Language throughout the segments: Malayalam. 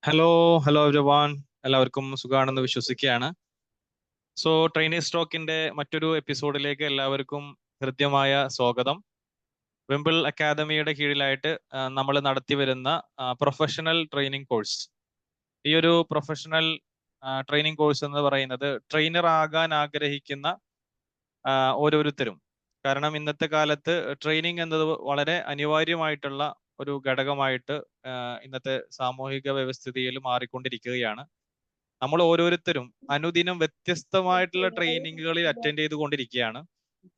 ഹലോ ഹലോ എവരിവൺ, എല്ലാവർക്കും സുഖാണെന്ന് വിശ്വസിക്കുകയാണ്. സോ ട്രെയിനി സ്റ്റോക്കിന്റെ മറ്റൊരു എപ്പിസോഡിലേക്ക് എല്ലാവർക്കും ഹൃദ്യമായ സ്വാഗതം. വിംബിൾ അക്കാദമിയുടെ കീഴിലായിട്ട് നമ്മൾ നടത്തി വരുന്ന പ്രൊഫഷണൽ ട്രെയിനിങ് കോഴ്സ്. ഈ ഒരു പ്രൊഫഷണൽ ട്രെയിനിങ് കോഴ്സ് എന്ന് പറയുന്നത് ട്രെയിനർ ആകാൻ ആഗ്രഹിക്കുന്ന ഓരോരുത്തരും, കാരണം ഇന്നത്തെ കാലത്ത് ട്രെയിനിങ് എന്നത് വളരെ അനിവാര്യമായിട്ടുള്ള ഒരു ഘടകമായിട്ട് ഇന്നത്തെ സാമൂഹിക വ്യവസ്ഥിതിയിൽ മാറിക്കൊണ്ടിരിക്കുകയാണ്. നമ്മൾ ഓരോരുത്തരും അനുദിനം വ്യത്യസ്തമായിട്ടുള്ള ട്രെയിനിങ്ങുകളിൽ അറ്റൻഡ് ചെയ്തുകൊണ്ടിരിക്കുകയാണ്.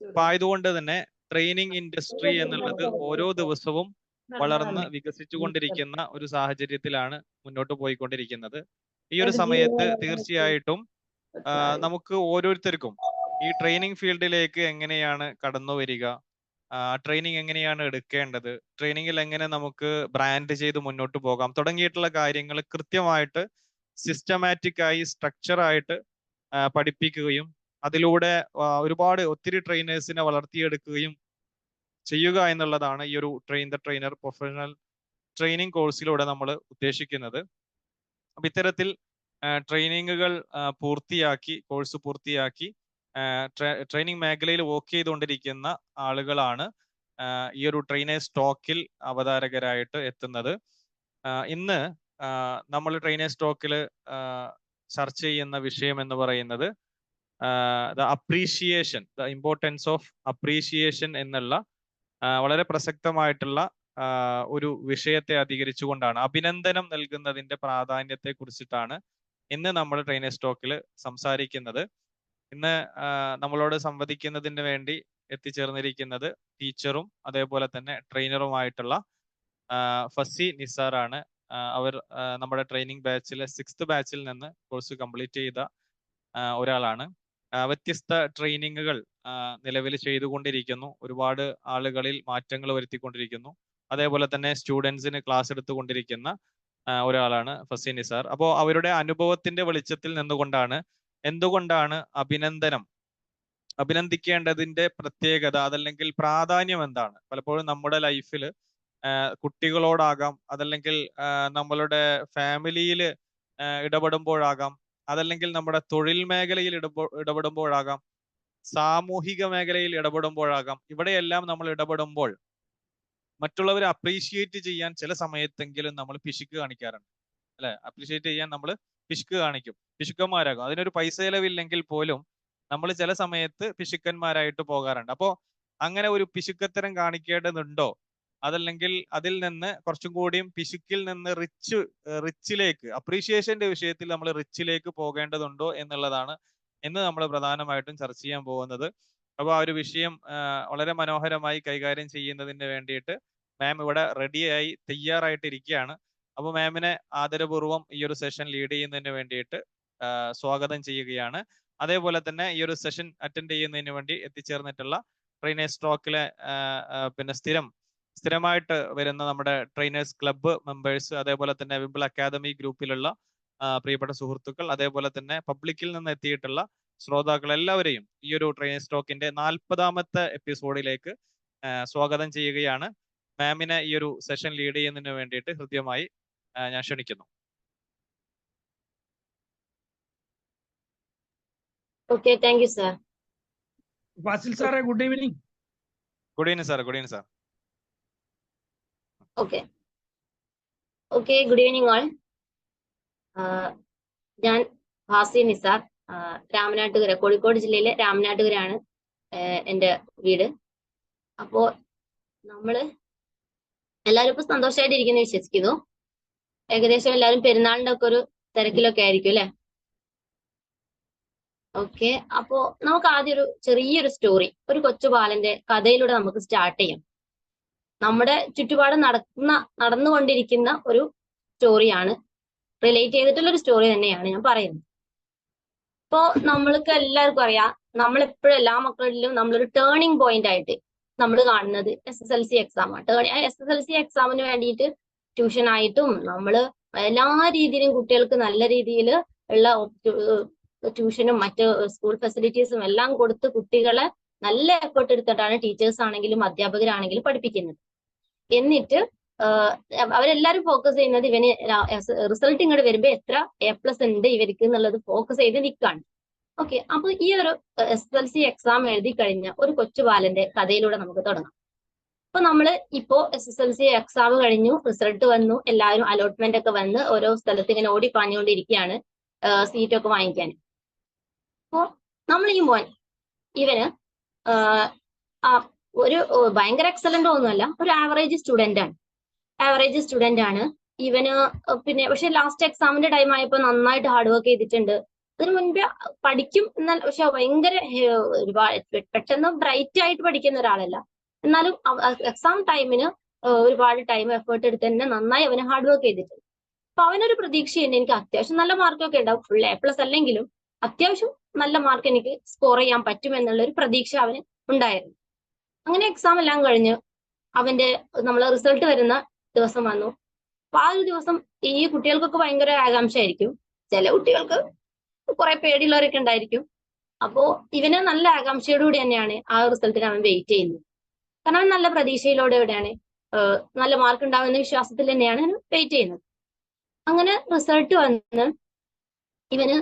അപ്പൊ ആയതുകൊണ്ട് തന്നെ ട്രെയിനിങ് ഇൻഡസ്ട്രി എന്നുള്ളത് ഓരോ ദിവസവും വളർന്ന് വികസിച്ചുകൊണ്ടിരിക്കുന്ന ഒരു സാഹചര്യത്തിലാണ് മുന്നോട്ട് പോയിക്കൊണ്ടിരിക്കുന്നത്. ഈ ഒരു സമയത്ത് തീർച്ചയായിട്ടും നമുക്ക് ഓരോരുത്തർക്കും ഈ ട്രെയിനിങ് ഫീൽഡിലേക്ക് എങ്ങനെയാണ് കടന്നു വരിക, ട്രെയിനിങ് എങ്ങനെയാണ് എടുക്കേണ്ടത്, ട്രെയിനിങ്ങിൽ എങ്ങനെ നമുക്ക് ബ്രാൻഡ് ചെയ്ത് മുന്നോട്ട് പോകാം തുടങ്ങിയിട്ടുള്ള കാര്യങ്ങൾ കൃത്യമായിട്ട് സിസ്റ്റമാറ്റിക് ആയി സ്ട്രക്ചർ ആയിട്ട് പഠിപ്പിക്കുകയും അതിലൂടെ ഒരുപാട് ഒത്തിരി ട്രെയിനേഴ്സിനെ വളർത്തിയെടുക്കുകയും ചെയ്യുക എന്നുള്ളതാണ് ഈ ഒരു train the trainer professional training കോഴ്സിലൂടെ നമ്മൾ ഉദ്ദേശിക്കുന്നത്. അപ്പൊ ഇത്തരത്തിൽ ട്രെയിനിങ്ങുകൾ പൂർത്തിയാക്കി, കോഴ്സ് പൂർത്തിയാക്കി ട്രെയിനിങ് മേഖലയിൽ വർക്ക് ചെയ്തുകൊണ്ടിരിക്കുന്ന ആളുകളാണ് ഈ ഒരു ട്രെയിനേഴ്സ് ടോക്കിൽ അവതാരകരായിട്ട് എത്തുന്നത്. ഇന്ന് നമ്മൾ ട്രെയിനേഴ്സ് ടോക്കിൽ ചർച്ച ചെയ്യുന്ന വിഷയം എന്ന് പറയുന്നത് the appreciation, the importance of appreciation എന്നുള്ള വളരെ പ്രസക്തമായിട്ടുള്ള ഒരു വിഷയത്തെ അധികരിച്ചുകൊണ്ടാണ്, അഭിനന്ദനം നൽകുന്നതിന്റെ പ്രാധാന്യത്തെ കുറിച്ചിട്ടാണ് ഇന്ന് നമ്മൾ ട്രെയിനേഴ്സ് ടോക്കിൽ സംസാരിക്കുന്നത്. ഇന്ന് നമ്മളോട് സംവദിക്കുന്നതിന് വേണ്ടി എത്തിച്ചേർന്നിരിക്കുന്നത് ടീച്ചറും അതേപോലെ തന്നെ ട്രെയിനറുമായിട്ടുള്ള ഫസി നിസാറാണ്. അവർ നമ്മുടെ ട്രെയിനിങ് ബാച്ചിലെ 6th ബാച്ചിൽ നിന്ന് കോഴ്സ് കംപ്ലീറ്റ് ചെയ്ത ഒരാളാണ്. വ്യത്യസ്ത ട്രെയിനിങ്ങുകൾ നിലവിൽ ചെയ്തുകൊണ്ടിരിക്കുന്നു, ഒരുപാട് ആളുകളിൽ മാറ്റങ്ങൾ വരുത്തിക്കൊണ്ടിരിക്കുന്നു. അതേപോലെ തന്നെ സ്റ്റുഡൻസിന് ക്ലാസ് എടുത്തുകൊണ്ടിരിക്കുന്ന ഒരാളാണ് ഫസി നിസാർ. അപ്പോൾ അവരുടെ അനുഭവത്തിന്റെ വെളിച്ചത്തിൽ നിന്നുകൊണ്ടാണ് എന്തുകൊണ്ടാണ് അഭിനന്ദിക്കേണ്ടതിന്റെ പ്രത്യേകത അതല്ലെങ്കിൽ പ്രാധാന്യം എന്താണ്, പലപ്പോഴും നമ്മുടെ ലൈഫിൽ കുട്ടികളോടാകാം, അതല്ലെങ്കിൽ നമ്മളുടെ ഫാമിലിയിൽ ഇടപെടുമ്പോഴാകാം, അതല്ലെങ്കിൽ നമ്മുടെ തൊഴിൽ മേഖലയിൽ ഇടപെടുമ്പോഴാകാം, സാമൂഹിക മേഖലയിൽ ഇടപെടുമ്പോഴാകാം, ഇവിടെയെല്ലാം നമ്മൾ ഇടപെടുമ്പോൾ മറ്റുള്ളവരെ അപ്രീഷിയേറ്റ് ചെയ്യാൻ ചില സമയത്തെങ്കിലും നമ്മൾ പിശുക്ക് കാണിക്കാറുണ്ട്, അല്ലെ? അപ്രീഷിയേറ്റ് ചെയ്യാൻ നമ്മൾ പിശുക്ക് കാണിക്കും, പിശുക്കന്മാരാകും. അതിനൊരു പൈസ ചെലവില്ലെങ്കിൽ പോലും നമ്മൾ ചില സമയത്ത് പിശുക്കന്മാരായിട്ട് പോകാറുണ്ട്. അപ്പോൾ അങ്ങനെ ഒരു പിശുക്കത്തരം കാണിക്കേണ്ടതുണ്ടോ, അതല്ലെങ്കിൽ അതിൽ നിന്ന് കുറച്ചും കൂടിയും പിശുക്കിൽ നിന്ന് റിച്ചിലേക്ക്, അപ്രീഷിയേഷന്റെ വിഷയത്തിൽ നമ്മൾ റിച്ചിലേക്ക് പോകേണ്ടതുണ്ടോ എന്നുള്ളതാണ് ഇന്ന് നമ്മൾ പ്രധാനമായിട്ടും ചർച്ച ചെയ്യാൻ പോകുന്നത്. അപ്പോൾ ആ ഒരു വിഷയം വളരെ മനോഹരമായി കൈകാര്യം ചെയ്യുന്നതിന് വേണ്ടിയിട്ട് മാം ഇവിടെ റെഡിയായി തയ്യാറായിട്ടിരിക്കുകയാണ്. അപ്പോൾ മാമിനെ ആദരപൂർവ്വം ഈ ഒരു സെഷൻ ലീഡ് ചെയ്യുന്നതിന് വേണ്ടിയിട്ട് സ്വാഗതം ചെയ്യുകയാണ്. അതേപോലെ തന്നെ ഈ ഒരു സെഷൻ അറ്റൻഡ് ചെയ്യുന്നതിന് വേണ്ടി എത്തിച്ചേർന്നിട്ടുള്ള ട്രെയിനേഴ്സ് ടോക്കിലെ പിന്നെ സ്ഥിരമായിട്ട് വരുന്ന നമ്മുടെ ട്രെയിനേഴ്സ് ക്ലബ്ബ് മെമ്പേഴ്സ്, അതേപോലെ തന്നെ വിംബിൾ അക്കാദമി ഗ്രൂപ്പിലുള്ള പ്രിയപ്പെട്ട സുഹൃത്തുക്കൾ, അതേപോലെ തന്നെ പബ്ലിക്കിൽ നിന്ന് എത്തിയിട്ടുള്ള ശ്രോതാക്കൾ എല്ലാവരെയും ഈ ഒരു ട്രെയിനേഴ്സ് ടോക്കിന്റെ 40ാമത്തെ എപ്പിസോഡിലേക്ക് സ്വാഗതം ചെയ്യുകയാണ്. മാമിനെ ഈ ഒരു സെഷൻ ലീഡ് ചെയ്യുന്നതിന് വേണ്ടിയിട്ട് ഹൃദ്യമായി ഞാൻ ക്ഷണിക്കുന്നു. Okay, thank you, sir. Fasil sir, good evening. Good evening, sir. Good evening, sir. Okay. Okay, good evening all. ഞാൻ ഫാസി നിസാർ, രാമനാട്ടുകര, കോഴിക്കോട് ജില്ലയിലെ രാമനാട്ടുകരയാണ് എൻ്റെ വീട്. അപ്പോൾ നമ്മള് എല്ലാവരും ഇപ്പൊ സന്തോഷമായിട്ടിരിക്കുന്നു വിശ്വസിക്കുന്നു. ഏകദേശം എല്ലാവരും പെരുന്നാളിന്റെ ഒക്കെ ഒരു തിരക്കിലൊക്കെ ആയിരിക്കും അല്ലെ? ഓക്കെ, അപ്പോ നമുക്ക് ആദ്യം ഒരു ചെറിയൊരു സ്റ്റോറി, ഒരു കൊച്ചു ബാലന്റെ കഥയിലൂടെ നമുക്ക് സ്റ്റാർട്ട് ചെയ്യാം. നമ്മുടെ ചുറ്റുപാട് നടന്നുകൊണ്ടിരിക്കുന്ന ഒരു സ്റ്റോറിയാണ്, റിലേറ്റ് ചെയ്തിട്ടുള്ള ഒരു സ്റ്റോറി തന്നെയാണ് ഞാൻ പറയുന്നത്. ഇപ്പോ നമ്മൾക്ക് എല്ലാവർക്കും അറിയാം, നമ്മളെപ്പോഴും എല്ലാ മക്കളിലും നമ്മളൊരു ടേണിംഗ് പോയിന്റ് ആയിട്ട് നമ്മൾ കാണുന്നത് SSLC എക്സാം ആണ്. SSLC എക്സാമിന് വേണ്ടിയിട്ട് ട്യൂഷൻ ആയിട്ടും നമ്മള് എല്ലാ രീതിയിലും കുട്ടികൾക്ക് നല്ല രീതിയിൽ ഉള്ള ട്യൂഷനും മറ്റ് സ്കൂൾ ഫെസിലിറ്റീസും എല്ലാം കൊടുത്ത് കുട്ടികളെ നല്ല എഫേർട്ട് എടുത്തിട്ടാണ് ടീച്ചേഴ്സ് ആണെങ്കിലും അധ്യാപകരാണെങ്കിലും പഠിപ്പിക്കുന്നത്. എന്നിട്ട് അവരെല്ലാരും ഫോക്കസ് ചെയ്യുന്നത് ഇവന് റിസൾട്ട് ഇങ്ങോട്ട് വരുമ്പോ എത്ര A+ ഉണ്ട് ഇവർക്ക് എന്നുള്ളത് ഫോക്കസ് ചെയ്ത് നിൽക്കാണ്. ഓക്കെ, അപ്പൊ ഈ ഒരു SSLC എക്സാം എഴുതി കഴിഞ്ഞ ഒരു കൊച്ചു ബാലന്റെ കഥയിലൂടെ നമുക്ക് തുടങ്ങാം. അപ്പൊ നമ്മള് ഇപ്പോ SSLC എക്സാം കഴിഞ്ഞു, റിസൾട്ട് വന്നു, എല്ലാവരും അലോട്ട്മെന്റ് ഒക്കെ വന്ന് ഓരോ സ്ഥലത്ത് ഇങ്ങനെ ഓടി പാഞ്ഞുകൊണ്ടിരിക്കുകയാണ് സീറ്റൊക്കെ വാങ്ങിക്കാൻ. അപ്പോ നമ്മൾ ഈ മോൻ ഇവന് ഒരു ഭയങ്കര എക്സലന്റ് ഒന്നുമല്ല, ഒരു ആവറേജ് സ്റ്റുഡന്റ് ആണ് ഇവന്. പിന്നെ പക്ഷെ ലാസ്റ്റ് എക്സാമിന്റെ ടൈം ആയപ്പോ നന്നായിട്ട് ഹാർഡ് വർക്ക് ചെയ്തിട്ടുണ്ട്. അതിനു മുൻപേ പഠിക്കും എന്നാൽ പക്ഷെ ഭയങ്കര പെട്ടെന്ന് ബ്രൈറ്റ് ആയിട്ട് പഠിക്കുന്ന ഒരാളല്ല. എന്നാലും എക്സാം ടൈമിന് ഒരുപാട് ടൈം എഫേർട്ട് എടുത്ത് തന്നെ നന്നായി അവന് ഹാർഡ് വർക്ക് ചെയ്തിട്ടുണ്ട്. അപ്പൊ അവനൊരു പ്രതീക്ഷയുണ്ട്, എനിക്ക് അത്യാവശ്യം നല്ല മാർക്കൊക്കെ ഉണ്ടാവും, ഫുൾ A+ അല്ലെങ്കിലും അത്യാവശ്യം നല്ല മാർക്ക് എനിക്ക് സ്കോർ ചെയ്യാൻ പറ്റും എന്നുള്ള ഒരു പ്രതീക്ഷ അവന് ഉണ്ടായിരുന്നു. അങ്ങനെ എക്സാം എല്ലാം കഴിഞ്ഞ് അവന്റെ നമ്മളെ റിസൾട്ട് വരുന്ന ദിവസം വന്നു. അപ്പൊ ആ ഒരു ദിവസം ഈ കുട്ടികൾക്കൊക്കെ ഭയങ്കര ആകാംക്ഷ ആയിരിക്കും, ചില കുട്ടികൾക്ക് കുറെ പേടിയുള്ളവരൊക്കെ ഉണ്ടായിരിക്കും. അപ്പോ ഇവന് നല്ല ആകാംക്ഷയോടുകൂടി തന്നെയാണ് ആ റിസൾട്ടിന് അവൻ വെയിറ്റ് ചെയ്യുന്നത്. കാരണം അവൻ നല്ല പ്രതീക്ഷയിലൂടെയാണ് നല്ല മാർക്ക് ഉണ്ടാവുന്ന വിശ്വാസത്തിൽ തന്നെയാണ് വെയിറ്റ് ചെയ്യുന്നത്. അങ്ങനെ റിസൾട്ട് വന്ന് ഇവന്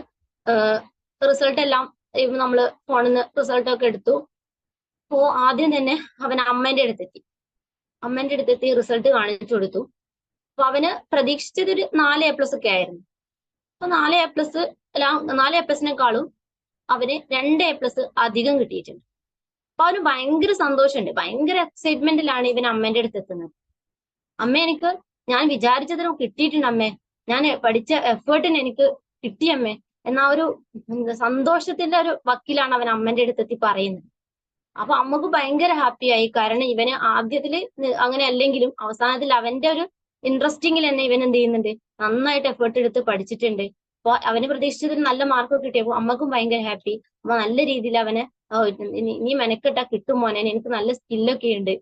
റിസൾട്ട് എല്ലാം നമ്മള് ഫോണിൽ നിന്ന് റിസൾട്ട് ഒക്കെ എടുത്തു. അപ്പോ ആദ്യം തന്നെ അവൻ അമ്മേന്റെ അടുത്തെത്തി റിസൾട്ട് കാണിച്ചു കൊടുത്തു. അപ്പൊ അവന് പ്രതീക്ഷിച്ചത് ഒരു 4A+ ഒക്കെ ആയിരുന്നു. അപ്പൊ 4A+നേക്കാളും അവന് 2A+ അധികം കിട്ടിയിട്ടുണ്ട്. അപ്പൊ അവന് ഭയങ്കര സന്തോഷമുണ്ട്, ഭയങ്കര എക്സൈറ്റ്മെന്റിലാണ് ഇവൻ അമ്മേന്റെ അടുത്ത് എത്തുന്നത്. അമ്മ, ഞാൻ വിചാരിച്ചതിനും കിട്ടിയിട്ടുണ്ട് അമ്മേ, ഞാൻ പഠിച്ച എഫേർട്ടിന് എനിക്ക് കിട്ടിയമ്മേ എന്നാ ഒരു സന്തോഷത്തിന്റെ ഒരു വക്കിലാണ് അവൻ അമ്മേന്റെ അടുത്തെത്തി പറയുന്നത്. അപ്പൊ അമ്മക്ക് ഭയങ്കര ഹാപ്പിയായി, കാരണം ഇവന് ആദ്യത്തില് അങ്ങനെ അല്ലെങ്കിലും അവസാനത്തിൽ അവന്റെ ഒരു ഇൻട്രസ്റ്റിംഗിൽ തന്നെ ഇവൻ എന്ത് ചെയ്യുന്നുണ്ട്, നന്നായിട്ട് എഫേർട്ട് എടുത്ത് പഠിച്ചിട്ടുണ്ട്. അപ്പൊ അവന് പ്രതീക്ഷിച്ചതിന് നല്ല മാർക്ക് കിട്ടിയപ്പോ അമ്മക്കും ഭയങ്കര ഹാപ്പി. അപ്പൊ നല്ല രീതിയിൽ അവന് നീ മെനക്കെട്ടാ കിട്ടും മോനെ, എനിക്ക് നല്ല സ്കില്ലൊക്കെ ഉണ്ട്,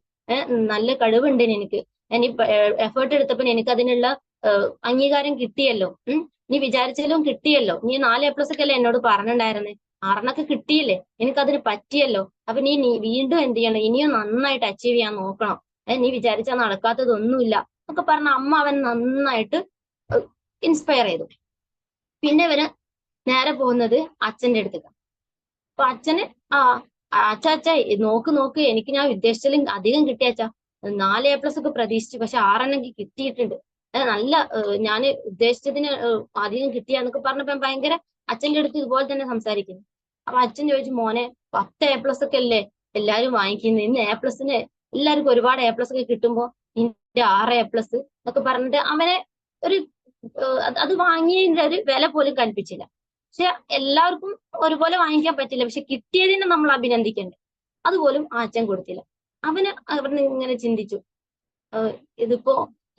നല്ല കഴിവുണ്ട് എനിക്ക്, ഞാൻ ഈ എഫേർട്ട് എടുത്തപ്പോ എനിക്ക് അതിനുള്ള അംഗീകാരം കിട്ടിയല്ലോ, നീ വിചാരിച്ചാലും കിട്ടിയല്ലോ, നീ 4A+ ഒക്കെ അല്ലേ എന്നോട് പറഞ്ഞിട്ടുണ്ടായിരുന്നേ, 6 കിട്ടിയില്ലേ, എനിക്കതിന് പറ്റിയല്ലോ. അപ്പൊ നീ വീണ്ടും എന്ത് ചെയ്യണം, ഇനിയും നന്നായിട്ട് അച്ചീവ് ചെയ്യാൻ നോക്കണം, നീ വിചാരിച്ചാൽ നടക്കാത്തതൊന്നുമില്ല ഒക്കെ പറഞ്ഞ അമ്മ അവൻ നന്നായിട്ട് ഇൻസ്പയർ ചെയ്തു. പിന്നെ ഇവന് നേരെ പോകുന്നത് അച്ഛന്റെ അടുത്തേക്ക്. അപ്പൊ അച്ഛന് അച്ഛ നോക്ക് എനിക്ക് ഞാൻ ഉദ്ദേശിച്ചാലും അധികം കിട്ടിയച്ചാ, 4A+ ഒക്കെ പ്രതീക്ഷിച്ചു, പക്ഷെ 6 കിട്ടിയിട്ടുണ്ട്, നല്ല ഞാൻ ഉദ്ദേശിച്ചതിന് അധികം കിട്ടിയാന്നൊക്കെ പറഞ്ഞപ്പോ ഭയങ്കര അച്ഛന്റെ അടുത്ത് ഇതുപോലെ തന്നെ സംസാരിക്കുന്നു. അപ്പൊ അച്ഛൻ ചോദിച്ചു, മോനെ 10A+ ഒക്കെ അല്ലേ എല്ലാരും വാങ്ങിക്കുന്നത്, ഇന്ന് A+ന് എല്ലാവർക്കും ഒരുപാട് A+ ഒക്കെ കിട്ടുമ്പോ നിന്റെ 6A+ എന്നൊക്കെ പറഞ്ഞിട്ട് അവനെ ഒരു അത് വാങ്ങിയതിന്റെ ഒരു വില പോലും കൽപ്പിച്ചില്ല. പക്ഷെ എല്ലാവർക്കും ഒരുപോലെ വാങ്ങിക്കാൻ പറ്റില്ല, പക്ഷെ കിട്ടിയതിനെ നമ്മൾ അഭിനന്ദിക്കണ്ടേ, അതുപോലും ആ അച്ഛൻ കൊടുത്തില്ല. അവന് അവിടുന്ന് ഇങ്ങനെ ചിന്തിച്ചു, ഇതിപ്പോ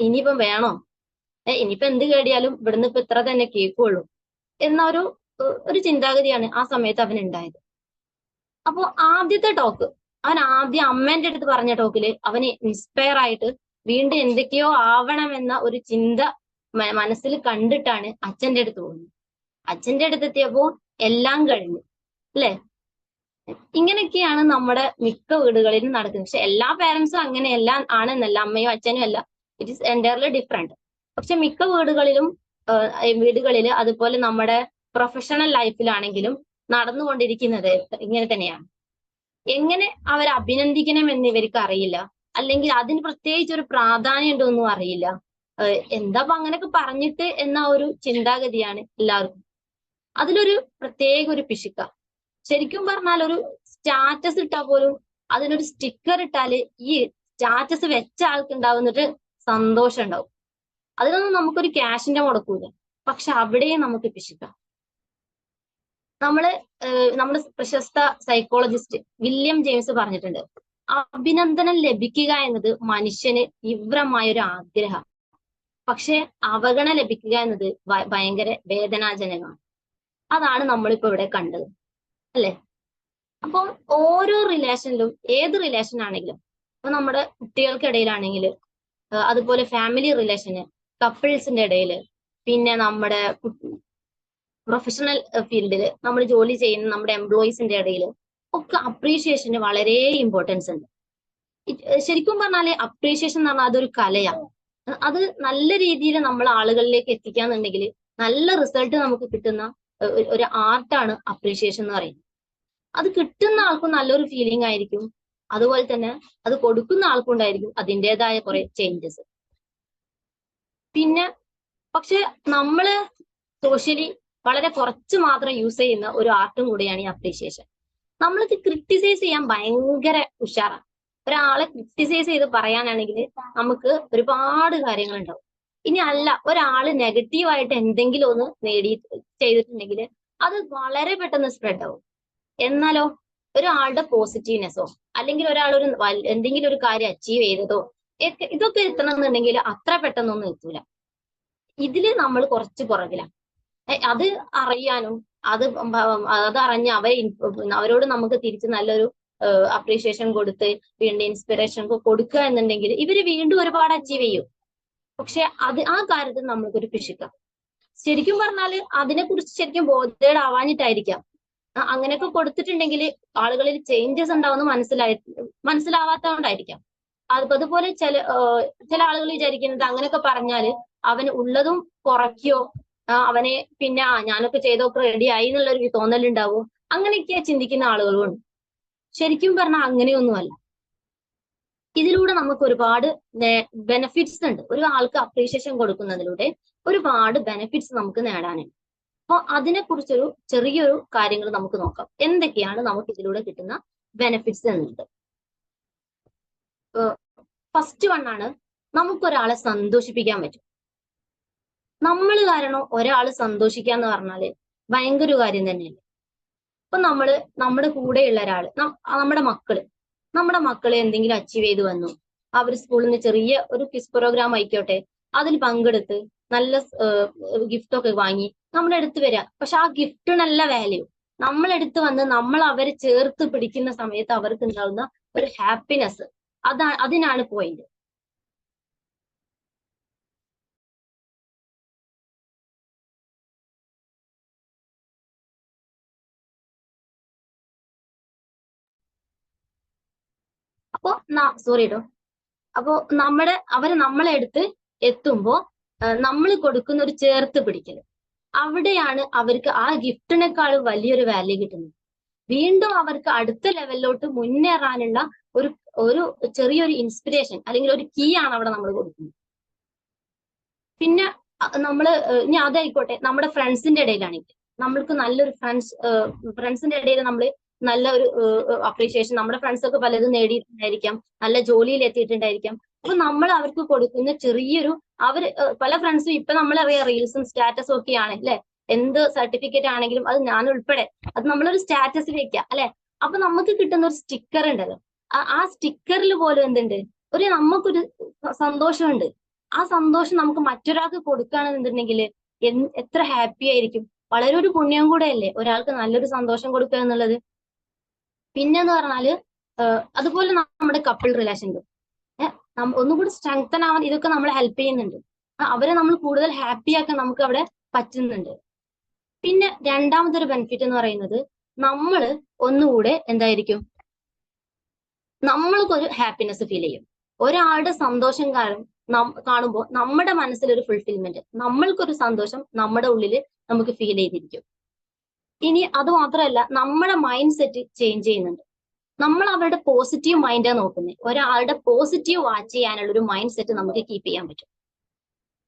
ഇനിയിപ്പം വേണോ, ഇനിയിപ്പോ എന്ത് കേടിയാലും ഇവിടുന്ന് ഇപ്പൊ ഇത്ര തന്നെ കേൾക്കുള്ളൂ എന്ന ഒരു ചിന്താഗതിയാണ് ആ സമയത്ത് അവനുണ്ടായത്. അപ്പോ ആദ്യത്തെ ടോക്ക് അവൻ ആദ്യം അമ്മേന്റെ അടുത്ത് പറഞ്ഞ ടോക്കില് അവന് ഇൻസ്പയർ ആയിട്ട് വീണ്ടും എന്തൊക്കെയോ ആവണമെന്ന ഒരു ചിന്ത മനസ്സിൽ കണ്ടിട്ടാണ് അച്ഛന്റെ അടുത്ത് പോകുന്നത്. അച്ഛന്റെ അടുത്ത് എത്തിയപ്പോ എല്ലാം കഴിഞ്ഞു, അല്ലെ? ഇങ്ങനെയൊക്കെയാണ് നമ്മുടെ മിക്ക വീടുകളിലും നടക്കുന്നത്. പക്ഷെ എല്ലാ പേരൻസും അങ്ങനെയല്ല ആണെന്നല്ല, അമ്മയും അച്ഛനും അല്ല, ഇറ്റ് ഈസ് എൻറ്റയർലി ഡിഫറെന്റ്. പക്ഷെ മിക്ക വീടുകളിൽ അതുപോലെ നമ്മുടെ പ്രൊഫഷണൽ ലൈഫിലാണെങ്കിലും നടന്നുകൊണ്ടിരിക്കുന്നത് ഇങ്ങനെ തന്നെയാണ്. എങ്ങനെ അവരെ അഭിനന്ദിക്കണം എന്ന് ഇവർക്ക് അറിയില്ല, അല്ലെങ്കിൽ അതിന് പ്രത്യേകിച്ച് ഒരു പ്രാധാന്യം ഉണ്ടോന്നും അറിയില്ല. എന്താ അങ്ങനെയൊക്കെ പറഞ്ഞിട്ട് എന്ന ഒരു ചിന്താഗതിയാണ് എല്ലാവർക്കും. അതിലൊരു പ്രത്യേക ഒരു പിശുക്ക. ശരിക്കും പറഞ്ഞാൽ ഒരു സ്റ്റാറ്റസ് ഇട്ടാൽ പോലും അതിനൊരു സ്റ്റിക്കർ ഇട്ടാല് ഈ സ്റ്റാറ്റസ് വെച്ച ആൾക്ക് ഉണ്ടാവുന്നൊരു സന്തോഷം ഉണ്ടാവും. അതിനൊന്നും നമുക്കൊരു ക്യാഷിന്റെ മുടക്കൂല, പക്ഷെ അവിടെയും നമുക്ക് പിശുക്കാം. നമ്മുടെ പ്രശസ്ത സൈക്കോളജിസ്റ്റ് വില്യം ജെയിംസ് പറഞ്ഞിട്ടുണ്ട്, അഭിനന്ദനം ലഭിക്കുക എന്നത് മനുഷ്യന് തീവ്രമായ ഒരു ആഗ്രഹം, പക്ഷെ അവഗണന ലഭിക്കുക എന്നത് ഭയങ്കര വേദനാജനകമാണ്. അതാണ് നമ്മളിപ്പോ ഇവിടെ കണ്ടത്, അല്ലെ? അപ്പം ഓരോ റിലേഷനിലും, ഏത് റിലേഷൻ ആണെങ്കിലും, ഇപ്പൊ നമ്മുടെ കുട്ടികൾക്കിടയിലാണെങ്കിൽ, അതുപോലെ ഫാമിലി റിലേഷന്, കപ്പിൾസിന്റെ ഇടയില്, പിന്നെ നമ്മുടെ പ്രൊഫഷണൽ ഫീൽഡില് നമ്മൾ ജോലി ചെയ്യുന്ന നമ്മുടെ എംപ്ലോയീസിന്റെ ഇടയിൽ ഒക്കെ അപ്രീഷിയേഷന് വളരെ ഇമ്പോർട്ടൻസ് ഉണ്ട്. ശരിക്കും പറഞ്ഞാല് അപ്രീഷിയേഷൻ എന്ന് പറഞ്ഞാൽ അതൊരു കലയാണ്. അത് നല്ല രീതിയിൽ നമ്മൾ ആളുകളിലേക്ക് എത്തിക്കാന്നുണ്ടെങ്കിൽ നല്ല റിസൾട്ട് നമുക്ക് കിട്ടുന്ന ഒരു ആർട്ടാണ് അപ്രീഷിയേഷൻ എന്ന് പറയുന്നത്. അത് കിട്ടുന്ന ആൾക്കും നല്ലൊരു ഫീലിംഗ് ആയിരിക്കും, അതുപോലെ തന്നെ അത് കൊടുക്കുന്ന ആൾക്കും ഉണ്ടായിരിക്കും അതിൻ്റെതായ കുറെ ചേഞ്ചസ്. പിന്നെ പക്ഷെ നമ്മള് സോഷ്യലി വളരെ കുറച്ച് മാത്രം യൂസ് ചെയ്യുന്ന ഒരു ആർട്ടും കൂടിയാണ് ഈ അപ്രീഷിയേഷൻ. നമ്മൾക്ക് ക്രിട്ടിസൈസ് ചെയ്യാൻ ഭയങ്കര ഉഷാറാണ്. ഒരാളെ ക്രിട്ടിസൈസ് ചെയ്ത് പറയാനാണെങ്കിൽ നമുക്ക് ഒരുപാട് കാര്യങ്ങളുണ്ടാവും. ഇനി അല്ല, ഒരാള് നെഗറ്റീവായിട്ട് എന്തെങ്കിലും ഒന്ന് ചെയ്തിട്ടുണ്ടെങ്കിൽ അത് വളരെ പെട്ടെന്ന് സ്പ്രെഡ് ആവും. എന്നാലോ ഒരാളുടെ പോസിറ്റീവ്നെസ്സോ അല്ലെങ്കിൽ ഒരാൾ എന്തെങ്കിലും ഒരു കാര്യം അച്ചീവ് ചെയ്തതോ ഇതൊക്കെ എത്തണമെന്നുണ്ടെങ്കിൽ അത്ര പെട്ടെന്നൊന്നും എത്തൂല. ഇതില് നമ്മൾ കുറച്ച് പുറകിലാണ്. അത് അറിയാനും അതറിഞ്ഞ് അവരോട് നമുക്ക് തിരിച്ച് നല്ലൊരു അപ്രീഷിയേഷൻ കൊടുത്ത് വീണ്ടും ഇൻസ്പിറേഷൻ കൊടുക്കുക എന്നുണ്ടെങ്കിൽ ഇവര് വീണ്ടും ഒരുപാട് അച്ചീവ് ചെയ്യും. പക്ഷെ ആ കാര്യത്തിൽ നമ്മൾക്കൊരു പിശുക്കാം. ശരിക്കും പറഞ്ഞാല് അതിനെക്കുറിച്ച് ശരിക്കും ബോധേഡ് ആവാഞ്ഞിട്ടായിരിക്കാം. അങ്ങനെയൊക്കെ കൊടുത്തിട്ടുണ്ടെങ്കിൽ ആളുകളിൽ ചേഞ്ചസ് ഉണ്ടാവുമെന്ന് മനസ്സിലാവാത്തതുകൊണ്ടായിരിക്കാം. അതുപോലെ ചില ആളുകൾ വിചാരിക്കുന്നത് അങ്ങനെയൊക്കെ പറഞ്ഞാല് അവൻ ഉള്ളതും കുറയ്ക്കോ, അവനെ പിന്നെ ഞാനൊക്കെ ചെയ്തൊക്കെ റെഡി ആയി എന്നുള്ളൊരു തോന്നലുണ്ടാവും. അങ്ങനെയൊക്കെ ചിന്തിക്കുന്ന ആളുകളുണ്ട്. ശരിക്കും പറഞ്ഞാൽ അങ്ങനെയൊന്നുമല്ല. ഇതിലൂടെ നമുക്ക് ഒരുപാട് ബെനിഫിറ്റ്സ് ഉണ്ട്. ഒരു ആൾക്ക് അപ്രീഷിയേഷൻ കൊടുക്കുന്നതിലൂടെ ഒരുപാട് ബെനിഫിറ്റ്സ് നമുക്ക് നേടാനുണ്ട്. അപ്പോൾ അതിനെക്കുറിച്ചൊരു ചെറിയൊരു കാര്യങ്ങൾ നമുക്ക് നോക്കാം. എന്തൊക്കെയാണ് നമുക്ക് ഇതിലൂടെ കിട്ടുന്ന ബെനിഫിറ്റ്സ് എന്നുള്ളത്. ഫസ്റ്റ് വണ്ണാണ്, നമുക്കൊരാളെ സന്തോഷിപ്പിക്കാൻ പറ്റും. നമ്മൾ കാരണം ഒരാൾ സന്തോഷിക്കാന്ന് പറഞ്ഞാല് ഭയങ്കര ഒരു കാര്യം തന്നെയല്ലേ. അപ്പൊ നമ്മുടെ കൂടെയുള്ള ഒരാള്, നമ്മുടെ മക്കളെ എന്തെങ്കിലും അച്ചീവ് ചെയ്ത് വന്നു, അവർ സ്കൂളിൽ നിന്ന് ചെറിയ ഒരു ക്വിസ് പ്രോഗ്രാം ആയിക്കോട്ടെ അതിൽ പങ്കെടുത്ത് നല്ല ഗിഫ്റ്റ് ഒക്കെ വാങ്ങി നമ്മുടെ അടുത്ത് വരിക. പക്ഷെ ആ ഗിഫ്റ്റിനല്ല വാല്യൂ, നമ്മളെടുത്ത് വന്ന് നമ്മൾ അവരെ ചേർത്ത് പിടിക്കുന്ന സമയത്ത് അവർക്ക് ഉണ്ടാകുന്ന ഒരു ഹാപ്പിനെസ്, അതിനാണ് പോയിന്റ്. അപ്പോ അപ്പോ അവര് നമ്മളെ അടുത്ത് എത്തുമ്പോ നമ്മൾ കൊടുക്കുന്ന ഒരു ചേർത്ത് പിടിക്കൽ, അവിടെയാണ് അവർക്ക് ആ ഗിഫ്റ്റിനേക്കാളും വലിയൊരു വാല്യൂ കിട്ടുന്നത്. വീണ്ടും അവർക്ക് അടുത്ത ലെവലിലോട്ട് മുന്നേറാനുള്ള ഒരു ചെറിയൊരു ഇൻസ്പിറേഷൻ അല്ലെങ്കിൽ ഒരു കീ ആണ് അവിടെ നമ്മൾ കൊടുക്കുന്നത്. പിന്നെ ഇനി അതായിക്കോട്ടെ നമ്മുടെ ഫ്രണ്ട്സിന്റെ ഇടയിലാണെങ്കിൽ നമ്മൾക്ക് നല്ലൊരു ഫ്രണ്ട്സിന്റെ ഇടയിൽ നമ്മൾ നല്ല ഒരു അപ്രീഷിയേഷൻ, നമ്മുടെ ഫ്രണ്ട്സ് ഒക്കെ പലതും നേടിയിട്ടുണ്ടായിരിക്കാം, നല്ല ജോലിയിൽ എത്തിയിട്ടുണ്ടായിരിക്കാം. അപ്പൊ നമ്മൾ അവർക്ക് കൊടുക്കുന്ന ചെറിയൊരു പല ഫ്രണ്ട്സും ഇപ്പൊ നമ്മളറിയാം റീൽസും സ്റ്റാറ്റസും ഒക്കെയാണ് അല്ലെ. എന്ത് സർട്ടിഫിക്കറ്റ് ആണെങ്കിലും അത് ഞാൻ ഉൾപ്പെടെ അത് നമ്മളൊരു സ്റ്റാറ്റസിൽ വെക്കുക അല്ലെ. അപ്പൊ നമുക്ക് കിട്ടുന്ന ഒരു സ്റ്റിക്കർ ഉണ്ടല്ലോ, ആ സ്റ്റിക്കറിൽ പോലും എന്തുണ്ട്, നമുക്കൊരു സന്തോഷമുണ്ട്. ആ സന്തോഷം നമുക്ക് മറ്റൊരാൾക്ക് കൊടുക്കുകയാണെന്നുണ്ടെങ്കിൽ എത്ര ഹാപ്പി ആയിരിക്കും. വളരെ ഒരു പുണ്യം കൂടെ അല്ലേ ഒരാൾക്ക് നല്ലൊരു സന്തോഷം കൊടുക്കുക എന്നുള്ളത്. പിന്നെന്ന് പറഞ്ഞാല് അതുപോലെ നമ്മുടെ കപ്പിൾ റിലേഷൻഷിപ്പ് ഒന്നുകൂടി സ്ട്രെങ്തൻ ആവാൻ ഇതൊക്കെ നമ്മളെ ഹെൽപ്പ് ചെയ്യുന്നുണ്ട്. അവരെ നമ്മൾ കൂടുതൽ ഹാപ്പി ആക്കാൻ നമുക്ക് അവിടെ പറ്റുന്നുണ്ട്. പിന്നെ രണ്ടാമത്തെ ഒരു ബെനിഫിറ്റ് എന്ന് പറയുന്നത്, നമ്മൾ ഒന്നുകൂടെ എന്തായിരിക്കും, നമ്മൾക്കൊരു ഹാപ്പിനെസ് ഫീൽ ചെയ്യും. ഒരാളുടെ സന്തോഷം കാണുമ്പോൾ നമ്മുടെ മനസ്സിലൊരു ഫുൾഫിൽമെന്റ്, നമ്മൾക്കൊരു സന്തോഷം നമ്മുടെ ഉള്ളിൽ നമുക്ക് ഫീൽ ചെയ്തിരിക്കും. ഇനി അത് മാത്രമല്ല, നമ്മുടെ മൈൻഡ് സെറ്റ് ചേഞ്ച് ചെയ്യുന്നുണ്ട്. നമ്മൾ അവരുടെ പോസിറ്റീവ് മൈൻഡാണ് നോക്കുന്നത്. ഒരാളുടെ പോസിറ്റീവ് വാച്ച് ചെയ്യാനുള്ള ഒരു മൈൻഡ് സെറ്റ് നമുക്ക് കീപ്പ് ചെയ്യാൻ പറ്റും.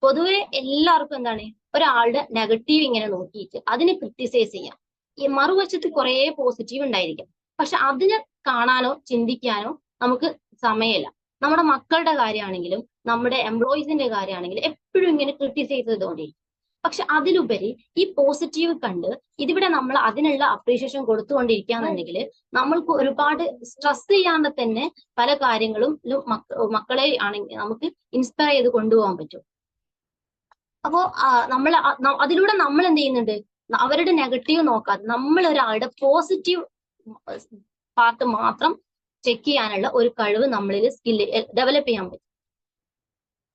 പൊതുവെ എല്ലാവർക്കും എന്താണ്, ഒരാളുടെ നെഗറ്റീവ് ഇങ്ങനെ നോക്കിയിട്ട് അതിനെ ക്രിട്ടിസൈസ് ചെയ്യാം. ഈ മറുവശത്ത് കുറെ പോസിറ്റീവ് ഉണ്ടായിരിക്കും, പക്ഷെ അതിനെ കാണാനോ ചിന്തിക്കാനോ നമുക്ക് സമയമില്ല. നമ്മുടെ മക്കളുടെ കാര്യമാണെങ്കിലും നമ്മുടെ എംപ്ലോയീസിന്റെ കാര്യമാണെങ്കിലും എപ്പോഴും ഇങ്ങനെ ക്രിട്ടിസൈസ് ചെയ്തുകൊണ്ടിരിക്കും. പക്ഷെ അതിലുപരി ഈ പോസിറ്റീവ് കണ്ട് ഇതിവിടെ നമ്മൾ അതിനുള്ള അപ്രീഷിയേഷൻ കൊടുത്തുകൊണ്ടിരിക്കുകയാണെന്നുണ്ടെങ്കിൽ നമ്മൾക്ക് ഒരുപാട് സ്ട്രെസ് ചെയ്യാതെ തന്നെ പല കാര്യങ്ങളും മക്കളെ ആണെങ്കിൽ നമുക്ക് ഇൻസ്പയർ ചെയ്ത് കൊണ്ടുപോകാൻ പറ്റും. അപ്പോ അതിലൂടെ നമ്മൾ എന്ത് ചെയ്യുന്നുണ്ട്, അവരുടെ നെഗറ്റീവ് നോക്കാതെ നമ്മൾ ഒരാളുടെ പോസിറ്റീവ് പാർട്ട് മാത്രം ചെക്ക് ചെയ്യാനുള്ള ഒരു കഴിവ് നമ്മളിൽ സ്കില്ല് ഡെവലപ്പ് ചെയ്യാൻ പറ്റും.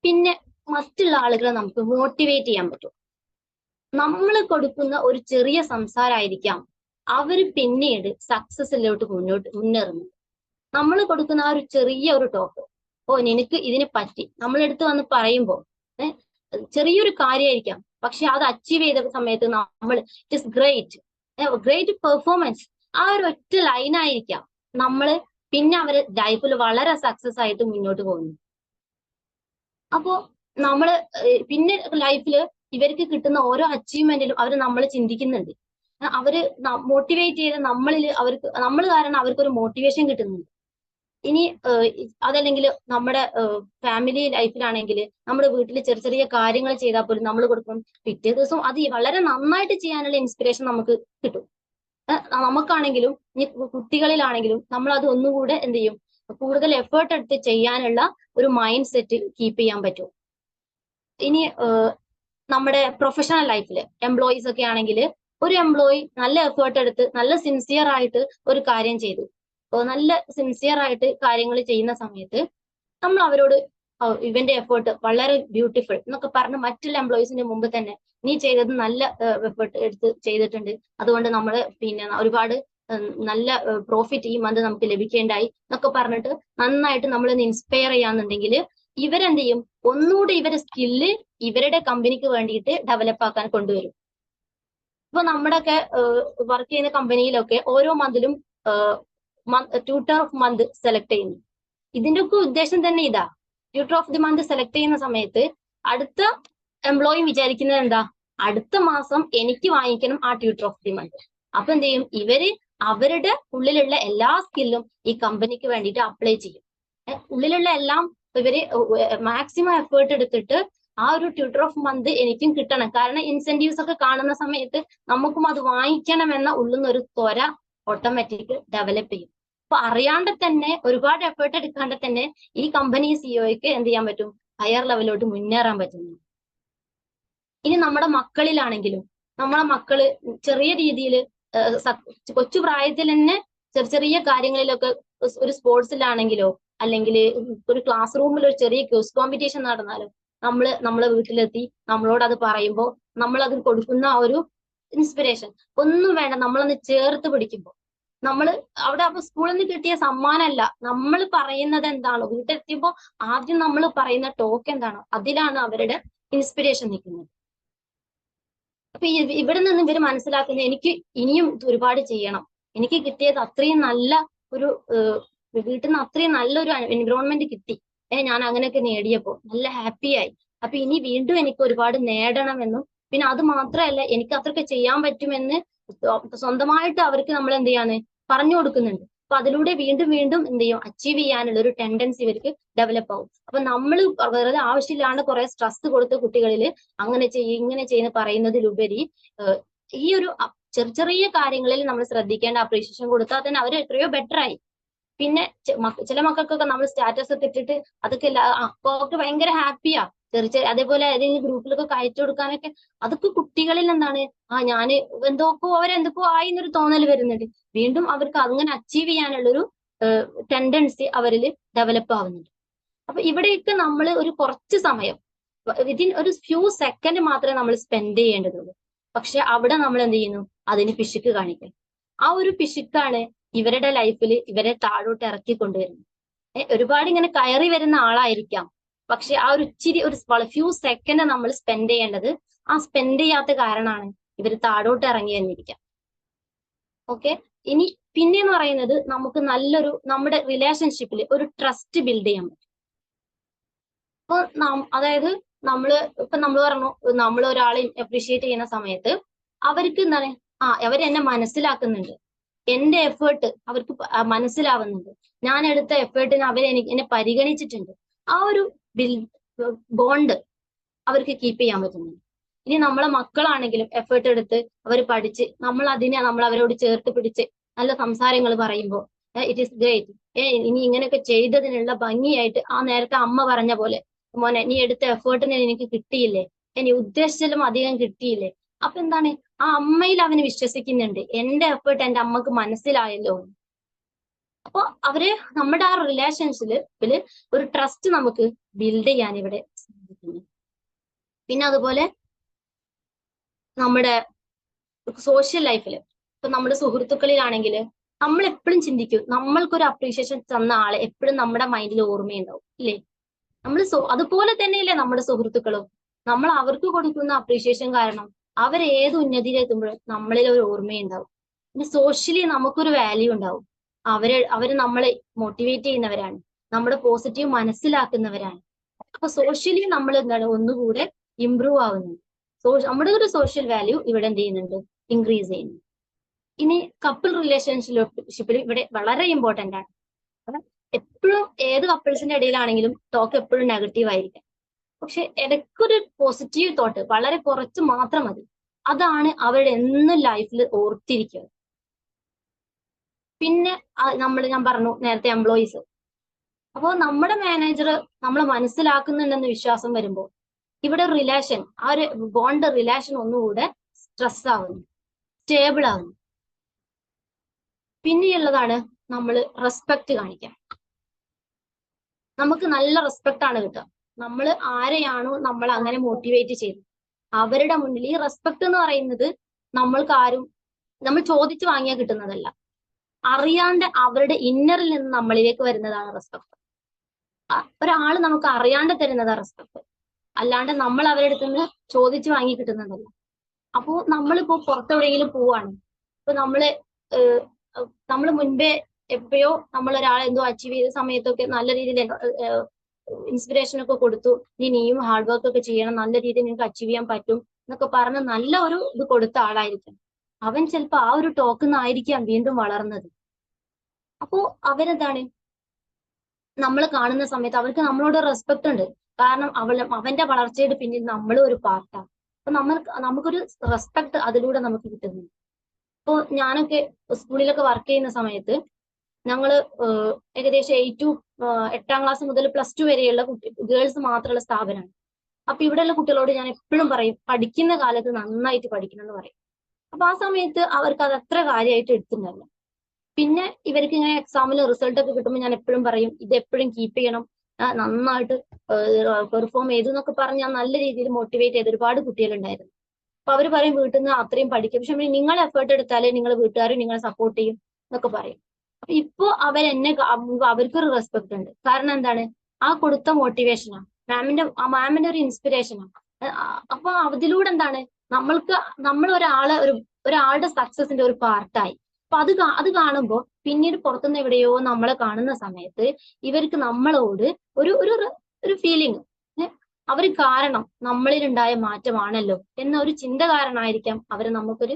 പിന്നെ മറ്റുള്ള ആളുകളെ നമുക്ക് മോട്ടിവേറ്റ് ചെയ്യാൻ പറ്റും. നമ്മൾ കൊടുക്കുന്ന ഒരു ചെറിയ സംസാരമായിരിക്കാം അവർ പിന്നീട് സക്സസിലോട്ട് മുന്നേറുന്നത്. നമ്മൾ കൊടുക്കുന്ന ആ ഒരു ചെറിയ ഒരു ടോക്ക് ഓ നിനക്ക് ഇതിന് പറ്റി നമ്മളെടുത്ത് വന്ന് പറയുമ്പോൾ ചെറിയൊരു കാര്യമായിരിക്കാം, പക്ഷെ അത് അച്ചീവ് ചെയ്ത സമയത്ത് നമ്മൾ ഇറ്റ് ഇസ് ഗ്രേറ്റ് പെർഫോമൻസ്, ആ ഒരു ഒറ്റ ലൈനായിരിക്കാം നമ്മള് പിന്നെ അവര് ലൈഫിൽ വളരെ സക്സസ് ആയിട്ട് മുന്നോട്ട് പോകുന്നു. അപ്പോ നമ്മള് പിന്നെ ലൈഫിൽ ഇവർക്ക് കിട്ടുന്ന ഓരോ അച്ചീവ്മെന്റിലും അവർ നമ്മൾ ചിന്തിക്കുന്നുണ്ട്. അവര് മോട്ടിവേറ്റ് ചെയ്ത് നമ്മൾ കാരണം അവർക്കൊരു മോട്ടിവേഷൻ കിട്ടുന്നുണ്ട്. ഇനി അതല്ലെങ്കിൽ നമ്മുടെ ഫാമിലി ലൈഫിലാണെങ്കിൽ നമ്മുടെ വീട്ടിൽ ചെറിയ ചെറിയ കാര്യങ്ങൾ ചെയ്താൽ പോലും നമ്മൾ കൊടുക്കും, പിറ്റേ ദിവസം അത് വളരെ നന്നായിട്ട് ചെയ്യാനുള്ള ഇൻസ്പിറേഷൻ നമുക്ക് കിട്ടും. നമുക്കാണെങ്കിലും ഇനി കുട്ടികളിലാണെങ്കിലും നമ്മൾ അത് ഒന്നുകൂടെ എന്ത് ചെയ്യും, കൂടുതൽ എഫേർട്ട് എടുത്ത് ചെയ്യാനുള്ള ഒരു മൈൻഡ് സെറ്റ് കീപ്പ് ചെയ്യാൻ പറ്റും. ഇനി നമ്മുടെ പ്രൊഫഷണൽ ലൈഫിൽ എംപ്ലോയീസ് ഒക്കെ ആണെങ്കിൽ ഒരു എംപ്ലോയി നല്ല എഫേർട്ട് എടുത്ത് നല്ല സിൻസിയർ ആയിട്ട് ഒരു കാര്യം ചെയ്തു, നല്ല സിൻസിയർ ആയിട്ട് കാര്യങ്ങൾ ചെയ്യുന്ന സമയത്ത് നമ്മൾ അവരോട് ഇവന്റെ എഫേർട്ട് വളരെ ബ്യൂട്ടിഫുൾ എന്നൊക്കെ പറഞ്ഞ് മറ്റുള്ള എംപ്ലോയീസിന്റെ മുമ്പ് തന്നെ നീ ചെയ്തത് നല്ല എഫേർട്ട് എടുത്ത് ചെയ്തിട്ടുണ്ട്, അതുകൊണ്ട് നമ്മൾ പിന്നെ ഒരുപാട് നല്ല പ്രോഫിറ്റ് ഈ മന്ത് നമുക്ക് ലഭിക്കേണ്ടായി എന്നൊക്കെ പറഞ്ഞിട്ട് നന്നായിട്ട് നമ്മളൊന്ന് ഇൻസ്പയർ ചെയ്യാന്നുണ്ടെങ്കിൽ ഇവരെന്ത് ചെയ്യും, ഒന്നുകൂടി ഇവരെ സ്കില്ല് ഇവരുടെ കമ്പനിക്ക് വേണ്ടിയിട്ട് ഡെവലപ്പ് ആക്കാൻ കൊണ്ടുവരും. ഇപ്പൊ നമ്മുടെയൊക്കെ വർക്ക് ചെയ്യുന്ന കമ്പനിയിലൊക്കെ ഓരോ മന്തിലും ട്യൂട്ടർ ഓഫ് മന്ത് സെലക്ട് ചെയ്യുന്നു. ഇതിന്റെ ഒക്കെ ഉദ്ദേശം തന്നെ ഇതാ. Tutor of the month select ചെയ്യുന്ന സമയത്ത് അടുത്ത എംപ്ലോയി വിചാരിക്കുന്നത് എന്താ, അടുത്ത മാസം എനിക്ക് വാങ്ങിക്കണം ആ ട്യൂട്ടർ ഓഫ് ദി മന്ത്. അപ്പൊ എന്ത് ചെയ്യും, ഇവര് അവരുടെ ഉള്ളിലുള്ള എല്ലാ സ്കില്ലും ഈ കമ്പനിക്ക് വേണ്ടിയിട്ട് അപ്ലൈ ചെയ്യും. ഉള്ളിലുള്ള എല്ലാം ഇവര് മാക്സിമം എഫേർട്ട് എടുത്തിട്ട് ആ ഒരു ട്യൂട്ടർ ഓഫ് മന്ത് എനിക്കും കിട്ടണം, കാരണം ഇൻസെന്റീവ്സ് ഒക്കെ കാണുന്ന സമയത്ത് നമുക്കും അത് വാങ്ങിക്കണമെന്ന ഉള്ളുന്ന ഒരു ത്വര ഓട്ടോമാറ്റിക് ഡെവലപ്പ് ചെയ്യും. അപ്പൊ അറിയാണ്ട് തന്നെ ഒരുപാട് എഫേർട്ട് എടുക്കാണ്ട് തന്നെ ഈ കമ്പനി സിഇഒയ്ക്ക് എന്ത് ചെയ്യാൻ പറ്റും, ഹയർ ലെവലിലോട്ട് മുന്നേറാൻ പറ്റുന്നു. ഇനി നമ്മുടെ മക്കളിലാണെങ്കിലും നമ്മളെ മക്കള് ചെറിയ രീതിയിൽ കൊച്ചു പ്രായത്തിൽ തന്നെ ചെറിയ ചെറിയ കാര്യങ്ങളിലൊക്കെ ഒരു സ്പോർട്സിലാണെങ്കിലോ അല്ലെങ്കിൽ ഒരു ക്ലാസ് റൂമിൽ ഒരു ചെറിയ ക്വിസ് കോമ്പറ്റീഷൻ നടന്നാലോ നമ്മളെ വീട്ടിലെത്തി നമ്മളോട് അത് പറയുമ്പോൾ നമ്മൾ അതിന് കൊടുക്കുന്ന ആ ഒരു ഇൻസ്പിറേഷൻ ഒന്നും വേണ്ട, നമ്മളൊന്ന് ചേർത്ത് പിടിക്കുമ്പോൾ നമ്മൾ അവിടെ അപ്പൊ സ്കൂളിൽ നിന്ന് കിട്ടിയ സമ്മാനമല്ല, നമ്മൾ പറയുന്നത് എന്താണോ വീട്ടിലെത്തിയപ്പോ ആദ്യം നമ്മൾ പറയുന്ന ടോക്ക് എന്താണോ അതിലാണ് അവരുടെ ഇൻസ്പിറേഷൻ നിൽക്കുന്നത്. അപ്പൊ ഇവിടെ നിന്ന് ഇവർ മനസ്സിലാക്കുന്നത് എനിക്ക് ഇനിയും ഒരുപാട് ചെയ്യണം, എനിക്ക് കിട്ടിയത് അത്രയും നല്ല ഒരു വീട്ടിൽ നിന്ന് അത്രയും നല്ലൊരു എൻവിറോൺമെന്റ് കിട്ടി, ഞാൻ അങ്ങനെയൊക്കെ നേടിയപ്പോ നല്ല ഹാപ്പിയായി, അപ്പൊ ഇനി വീണ്ടും എനിക്ക് ഒരുപാട് നേടണമെന്നും പിന്നെ അത് മാത്രമല്ല എനിക്ക് അത്രയൊക്കെ ചെയ്യാൻ പറ്റുമെന്ന് സ്വന്തമായിട്ട് അവർക്ക് നമ്മൾ എന്ത് ചെയ്യാന്ന് പറഞ്ഞു കൊടുക്കുന്നുണ്ട്. അപ്പൊ അതിലൂടെ വീണ്ടും വീണ്ടും എന്ത് ചെയ്യും, അച്ചീവ് ചെയ്യാനുള്ള ഒരു ടെൻഡൻസി ഇവർക്ക് ഡെവലപ്പ് ആവും. അപ്പൊ നമ്മൾ വെറുതെ ആവശ്യമില്ലാണ്ട് കുറെ സ്ട്രെസ് കൊടുത്ത കുട്ടികളിൽ അങ്ങനെ ചെയ്യും ഇങ്ങനെ ചെയ്യുന്ന പറയുന്നതിലുപരി ഈ ഒരു ചെറിയ ചെറിയ കാര്യങ്ങളിൽ നമ്മൾ ശ്രദ്ധിക്കേണ്ട അപ്രീഷിയേഷൻ കൊടുത്താൽ തന്നെ അവർ എത്രയോ ബെറ്റർ ആയി. പിന്നെ ചില മക്കൾക്കൊക്കെ നമ്മൾ സ്റ്റാറ്റസ് ഒക്കെ ഇട്ടിട്ട് അതൊക്കെ അവർക്ക് ഭയങ്കര ഹാപ്പിയാ, അതേപോലെ ഏതെങ്കിലും ഗ്രൂപ്പിലൊക്കെ കയറ്റി കൊടുക്കാനൊക്കെ അതൊക്കെ കുട്ടികളിൽ എന്താണ്, ഞാന് അവരെന്തൊക്കെയോ ആയി എന്നൊരു തോന്നൽ വരുന്നുണ്ട്. വീണ്ടും അവർക്ക് അങ്ങനെ അച്ചീവ് ചെയ്യാനുള്ളൊരു ടെൻഡൻസി അവരിൽ ഡെവലപ്പ് ആവുന്നുണ്ട്. അപ്പൊ ഇവിടെയൊക്കെ നമ്മൾ ഒരു കുറച്ച് സമയം വിതിൻ ഒരു ഫ്യൂ സെക്കൻഡ് മാത്രമേ നമ്മൾ സ്പെൻഡ് ചെയ്യേണ്ടതുള്ളൂ. പക്ഷെ അവിടെ നമ്മൾ എന്ത് ചെയ്യുന്നു, അതിന് പിശുക്ക് കാണിക്കും. ആ ഒരു പിശുക്കാണ് ഇവരുടെ ലൈഫിൽ ഇവരെ താഴോട്ട് ഇറക്കി കൊണ്ടുവരുന്നത്. ഒരുപാട് ഇങ്ങനെ കയറി വരുന്ന ആളായിരിക്കാം, പക്ഷെ ആ ഒരു ഇച്ചിരി ഒരു ഫ്യൂ സെക്കൻഡ് നമ്മൾ സ്പെൻഡ് ചെയ്യേണ്ടത് ആ സ്പെൻഡ് ചെയ്യാത്ത കാരണമാണ് ഇവർ താഴോട്ട് ഇറങ്ങി വന്നിരിക്കാം. ഓക്കെ, ഇനി പിന്നെന്ന് പറയുന്നത് നമുക്ക് നല്ലൊരു നമ്മുടെ റിലേഷൻഷിപ്പിൽ ഒരു ട്രസ്റ്റ് ബിൽഡ് ചെയ്യാൻ പറ്റും. അപ്പൊ അതായത് നമ്മൾ പറഞ്ഞു നമ്മൾ ഒരാളെ അപ്രീഷിയേറ്റ് ചെയ്യുന്ന സമയത്ത് അവർക്ക് എന്താണ്, അവരെന്നെ മനസ്സിലാക്കുന്നുണ്ട്, എന്റെ എഫേർട്ട് അവർക്ക് മനസ്സിലാവുന്നുണ്ട്, ഞാൻ എടുത്ത എഫേർട്ടിന് എന്നെ പരിഗണിച്ചിട്ടുണ്ട്. ആ ഒരു ബോണ്ട് അവർക്ക് കീപ്പ് ചെയ്യാൻ പറ്റുന്നുണ്ട്. ഇനി നമ്മളെ മക്കളാണെങ്കിലും എഫേർട്ട് എടുത്ത് അവർ പഠിച്ച് നമ്മൾ അവരോട് ചേർത്ത് പിടിച്ച് നല്ല സംസാരങ്ങൾ പറയുമ്പോൾ ഇറ്റ് ഈസ് ഗ്രേറ്റ്, ഇനി ഇങ്ങനെയൊക്കെ ചെയ്തതിനുള്ള ഭംഗിയായിട്ട് ആ നേരത്തെ അമ്മ പറഞ്ഞ പോലെ, മോനെ നീ എടുത്ത എഫേർട്ടിന് എനിക്ക് കിട്ടിയില്ലേ, ഇനി ഉദ്ദേശിച്ചാലും അധികം കിട്ടിയില്ലേ. അപ്പൊ എന്താണ്, ആ അമ്മയിൽ അവന് വിശ്വസിക്കുന്നുണ്ട്, എന്റെ എഫേർട്ട് എന്റെ അമ്മക്ക് മനസ്സിലായല്ലോ. അപ്പൊ നമ്മുടെ ആ റിലേഷൻഷിപ്പില് ഒരു ട്രസ്റ്റ് നമുക്ക് ബിൽഡ് ചെയ്യാൻ ഇവിടെ സാധിക്കുന്നു. പിന്നെ അതുപോലെ നമ്മുടെ സോഷ്യൽ ലൈഫിൽ ഇപ്പൊ നമ്മുടെ സുഹൃത്തുക്കളിലാണെങ്കിൽ നമ്മൾ എപ്പോഴും ചിന്തിക്കും, നമ്മൾക്കൊരു അപ്രീഷിയേഷൻ തന്ന ആളെ എപ്പോഴും നമ്മുടെ മൈൻഡിൽ ഓർമ്മയുണ്ടാവും ഇല്ലേ? നമ്മൾ അതുപോലെ തന്നെയല്ലേ നമ്മുടെ സുഹൃത്തുക്കളും. നമ്മൾ അവർക്ക് കൊടുക്കുന്ന അപ്രീഷിയേഷൻ കാരണം അവർ ഏത് ഉന്നതിയിലെത്തുമ്പോഴും നമ്മളിൽ ഒരു ഓർമ്മയുണ്ടാവും. പിന്നെ സോഷ്യലി നമുക്കൊരു വാല്യൂ ഉണ്ടാവും. അവര് നമ്മളെ മോട്ടിവേറ്റ് ചെയ്യുന്നവരാണ്, നമ്മുടെ പോസിറ്റീവ് മനസ്സിലാക്കുന്നവരാണ്. അപ്പൊ സോഷ്യലി നമ്മൾ എന്താണ് ഒന്നുകൂടെ ഇംപ്രൂവ് ആവുന്നുണ്ട്. നമ്മുടെ ഒരു സോഷ്യൽ വാല്യൂ ഇവിടെ എന്ത് ചെയ്യുന്നുണ്ട്, ഇൻക്രീസ് ചെയ്യുന്നു. ഇനി കപ്പിൾ റിലേഷൻഷിപ്പിൽ ഇവിടെ വളരെ ഇമ്പോർട്ടന്റ് ആണ്. എപ്പോഴും ഏത് കപ്പിൾസിന്റെ ഇടയിലാണെങ്കിലും ടോക്ക് എപ്പോഴും നെഗറ്റീവ് ആയിരിക്കും. പക്ഷെ ഇടയ്ക്കൊരു പോസിറ്റീവ് തോട്ട് വളരെ കുറച്ച് മാത്രം മതി. അതാണ് അവരുടെ എന്നും ലൈഫിൽ ഓർത്തിരിക്കുക. പിന്നെ ഞാൻ പറഞ്ഞു നേരത്തെ എംപ്ലോയീസ്. അപ്പോൾ നമ്മുടെ മാനേജർ നമ്മളെ മനസ്സിലാക്കുന്നുണ്ടെന്ന് വിശ്വാസം വരുമ്പോൾ ഇവിടെ റിലേഷൻ, ആ ഒരു ബോണ്ട് റിലേഷൻ ഒന്നുകൂടെ സ്ട്രെസ് ആവുന്നു, സ്റ്റേബിൾ ആവുന്നു. പിന്നെയുള്ളതാണ് നമ്മൾ റെസ്പെക്ട് കാണിക്കാം. നമുക്ക് നല്ല റെസ്പെക്ട് ആണ് കിട്ടുക. നമ്മൾ ആരെയാണോ നമ്മൾ അങ്ങനെ മോട്ടിവേറ്റ് ചെയ്ത് അവരുടെ മുന്നിൽ ഈ റെസ്പെക്ട് എന്ന് പറയുന്നത് നമ്മൾ ചോദിച്ചു വാങ്ങിയാൽ കിട്ടുന്നതല്ല. അറിയാണ്ട് അവരുടെ ഇന്നറിൽ നിന്ന് നമ്മളിലേക്ക് വരുന്നതാണ് റെസ്പെക്ട്. ഒരാൾ നമുക്ക് അറിയാണ്ട് തരുന്നതാണ് റെസ്പെക്ട്, അല്ലാണ്ട് നമ്മൾ അവരുടെ അടുത്ത് നിന്ന് ചോദിച്ചു വാങ്ങി കിട്ടുന്നതല്ല. അപ്പോ നമ്മളിപ്പോ പുറത്തെവിടെയെങ്കിലും പോവാണ്, ഇപ്പൊ നമ്മൾ മുൻപേ എപ്പോഴോ നമ്മൾ ഒരാളെ എന്തോ അച്ചീവ് ചെയ്ത സമയത്തൊക്കെ നല്ല രീതിയിൽ ഇൻസ്പിറേഷൻ ഒക്കെ കൊടുത്തു, നീയും ഹാർഡ് വർക്ക് ഒക്കെ ചെയ്യണം, നല്ല രീതിയിൽ നിനക്ക് അച്ചീവ് ചെയ്യാൻ പറ്റും എന്നൊക്കെ പറഞ്ഞ് നല്ല ഒരു ഇത് കൊടുത്ത ആളായിരിക്കും. അവൻ ചിലപ്പോൾ ആ ഒരു ടോക്കുന്നായിരിക്കാം വീണ്ടും വളർന്നത്. അപ്പോ അവരെന്താണ് നമ്മൾ കാണുന്ന സമയത്ത് അവർക്ക് നമ്മളോട് റെസ്പെക്ട് ഉണ്ട്. കാരണം അവന്റെ വളർച്ചയുടെ പിന്നിൽ നമ്മളും ഒരു പാർട്ടാണ്. അപ്പൊ നമുക്കൊരു റെസ്പെക്ട് അതിലൂടെ നമുക്ക് കിട്ടുന്നു. ഇപ്പോ ഞാനൊക്കെ സ്കൂളിലൊക്കെ വർക്ക് ചെയ്യുന്ന സമയത്ത് ഞങ്ങള് ഏകദേശം 8 ക്ലാസ് മുതൽ +2 വരെയുള്ള ഗേൾസ് മാത്രമുള്ള സ്ഥാപനമാണ്. അപ്പൊ ഇവിടെയുള്ള കുട്ടികളോട് ഞാൻ എപ്പോഴും പറയും, പഠിക്കുന്ന കാലത്ത് നന്നായിട്ട് പഠിക്കണം എന്ന് പറയും. അപ്പൊ ആ സമയത്ത് അവർക്ക് അത് അത്ര കാര്യമായിട്ട് എടുത്തിട്ടുണ്ടാവില്ല. പിന്നെ ഇവർക്ക് ഇങ്ങനെ എക്സാമിൽ റിസൾട്ട് ഒക്കെ കിട്ടുമ്പോൾ ഞാൻ എപ്പോഴും പറയും, ഇത് എപ്പോഴും കീപ്പ് ചെയ്യണം, നന്നായിട്ട് പെർഫോം ചെയ്തു എന്നൊക്കെ പറഞ്ഞ് ഞാൻ നല്ല രീതിയിൽ മോട്ടിവേറ്റ് ചെയ്ത് ഒരുപാട് കുട്ടികളുണ്ടായിരുന്നു. അപ്പൊ അവർ പറയും വീട്ടിൽ നിന്ന് അത്രയും പഠിക്കും, പക്ഷെ നിങ്ങൾ എഫേർട്ട് എടുത്താലേ നിങ്ങൾ വീട്ടുകാരും നിങ്ങളെ സപ്പോർട്ട് ചെയ്യും എന്നൊക്കെ പറയും. അപ്പൊ ഇപ്പൊ അവർക്കൊരു റെസ്പെക്ട് ഉണ്ട്. കാരണം എന്താണ്, ആ കൊടുത്ത മോട്ടിവേഷനാണ്, മാമിന്റെ ഒരു ഇൻസ്പിറേഷനാണ്. അപ്പൊ അതിലൂടെ എന്താണ് നമ്മൾ ഒരാളുടെ സക്സസിന്റെ ഒരു പാർട്ടായി. അപ്പൊ അത് കാണുമ്പോൾ പിന്നീട് പുറത്തുനിന്ന് എവിടെയോ നമ്മളെ കാണുന്ന സമയത്ത് ഇവർക്ക് നമ്മളോട് ഒരു ഫീലിംഗ്, അവർ കാരണം നമ്മളിലുണ്ടായ മാറ്റമാണല്ലോ എന്ന ഒരു ചിന്ത കാരണമായിരിക്കാം അവർ നമുക്കൊരു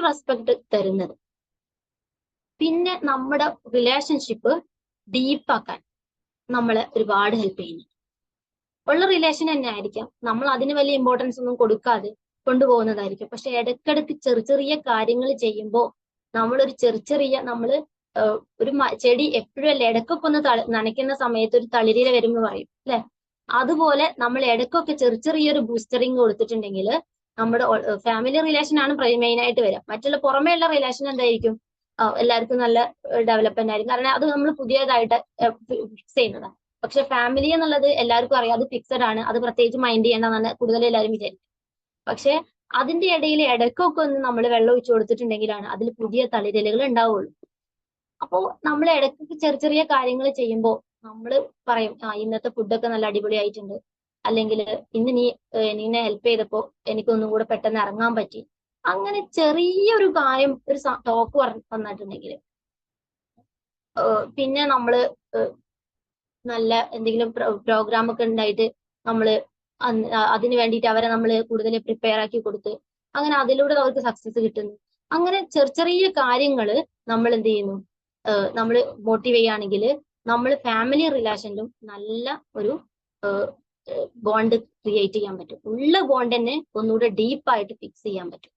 റെസ്പെക്ട് തരുന്നത്. പിന്നെ നമ്മുടെ റിലേഷൻഷിപ്പ് ഡീപ്പാക്കാൻ നമ്മളെ ഒരുപാട് ഹെൽപ്പ് ചെയ്യുന്നു. ഉള്ള റിലേഷൻ തന്നെ ആയിരിക്കാം, നമ്മൾ അതിന് വലിയ ഇമ്പോർട്ടൻസ് ഒന്നും കൊടുക്കാതെ കൊണ്ടുപോകുന്നതായിരിക്കും. പക്ഷെ ഇടയ്ക്കിടയ്ക്ക് ചെറിയ കാര്യങ്ങൾ ചെയ്യുമ്പോൾ നമ്മളൊരു ഒരു ചെടി എപ്പോഴും അല്ല, ഇടയ്ക്കൊക്കെ ഒന്ന് നനയ്ക്കുന്ന സമയത്ത് ഒരു തളിരില വരുമ്പോൾ പറയും അല്ലെ, അതുപോലെ നമ്മൾ ഇടയ്ക്കൊക്കെ ചെറിയൊരു ബൂസ്റ്ററിങ് കൊടുത്തിട്ടുണ്ടെങ്കിൽ നമ്മുടെ ഫാമിലി റിലേഷൻ ആണ് മെയിൻ ആയിട്ട് വരിക. മറ്റുള്ള പുറമേയുള്ള റിലേഷൻ എന്തായിരിക്കും, എല്ലാവർക്കും നല്ല ഡെവലപ്മെന്റ് ആയിരിക്കും, കാരണം അത് നമ്മൾ പുതിയതായിട്ട് ഫിക്സ് ചെയ്യുന്നതാണ്. പക്ഷെ ഫാമിലി എന്നുള്ളത് എല്ലാവർക്കും അറിയാം, അത് ഫിക്സഡ് ആണ്, അത് പ്രത്യേകിച്ച് മൈൻഡ് ചെയ്യേണ്ടതാണ് കൂടുതൽ എല്ലാവരും വിചാരിക്കും. പക്ഷെ അതിന്റെ ഇടയിൽ ഇടയ്ക്കൊക്കെ ഒന്ന് നമ്മൾ വെള്ളം ഒഴിച്ചു കൊടുത്തിട്ടുണ്ടെങ്കിലാണ് അതിൽ പുതിയ തളിരലുകൾ ഉണ്ടാവുള്ളൂ. അപ്പോൾ നമ്മൾ ഇടയ്ക്കൊക്കെ ചെറിയ കാര്യങ്ങൾ ചെയ്യുമ്പോൾ നമ്മൾ പറയും, ഇന്നത്തെ ഫുഡൊക്കെ നല്ല അടിപൊളിയായിട്ടുണ്ട്, അല്ലെങ്കിൽ ഇന്ന് നിന്നെ ഹെൽപ്പ് ചെയ്തപ്പോൾ എനിക്കൊന്നും കൂടെ പെട്ടെന്ന് ഇറങ്ങാൻ പറ്റി. അങ്ങനെ ചെറിയൊരു കാര്യം, ഒരു ടോക്ക് വന്നിട്ടുണ്ടെങ്കിൽ, പിന്നെ നമ്മള് നല്ല എന്തെങ്കിലും പ്രോഗ്രാം ഒക്കെ ഉണ്ടായിട്ട് നമ്മള് അതിന് വേണ്ടിയിട്ട് അവരെ നമ്മൾ കൂടുതൽ പ്രിപ്പയർ ആക്കി കൊടുത്ത് അങ്ങനെ അതിലൂടെ അവർക്ക് സക്സസ് കിട്ടുന്നു. അങ്ങനെ ചെറിയ കാര്യങ്ങൾ നമ്മൾ എന്ത് ചെയ്യുന്നു, നമ്മൾ മോട്ടിവേറ്റ് ചെയ്യുകയാണെങ്കിൽ നമ്മൾ ഫാമിലി റിലേഷനിലും നല്ല ഒരു ബോണ്ട് ക്രിയേറ്റ് ചെയ്യാൻ പറ്റും. ഉള്ള ബോണ്ട് തന്നെ ഒന്നുകൂടെ ഡീപ്പായിട്ട് ഫിക്സ് ചെയ്യാൻ പറ്റും.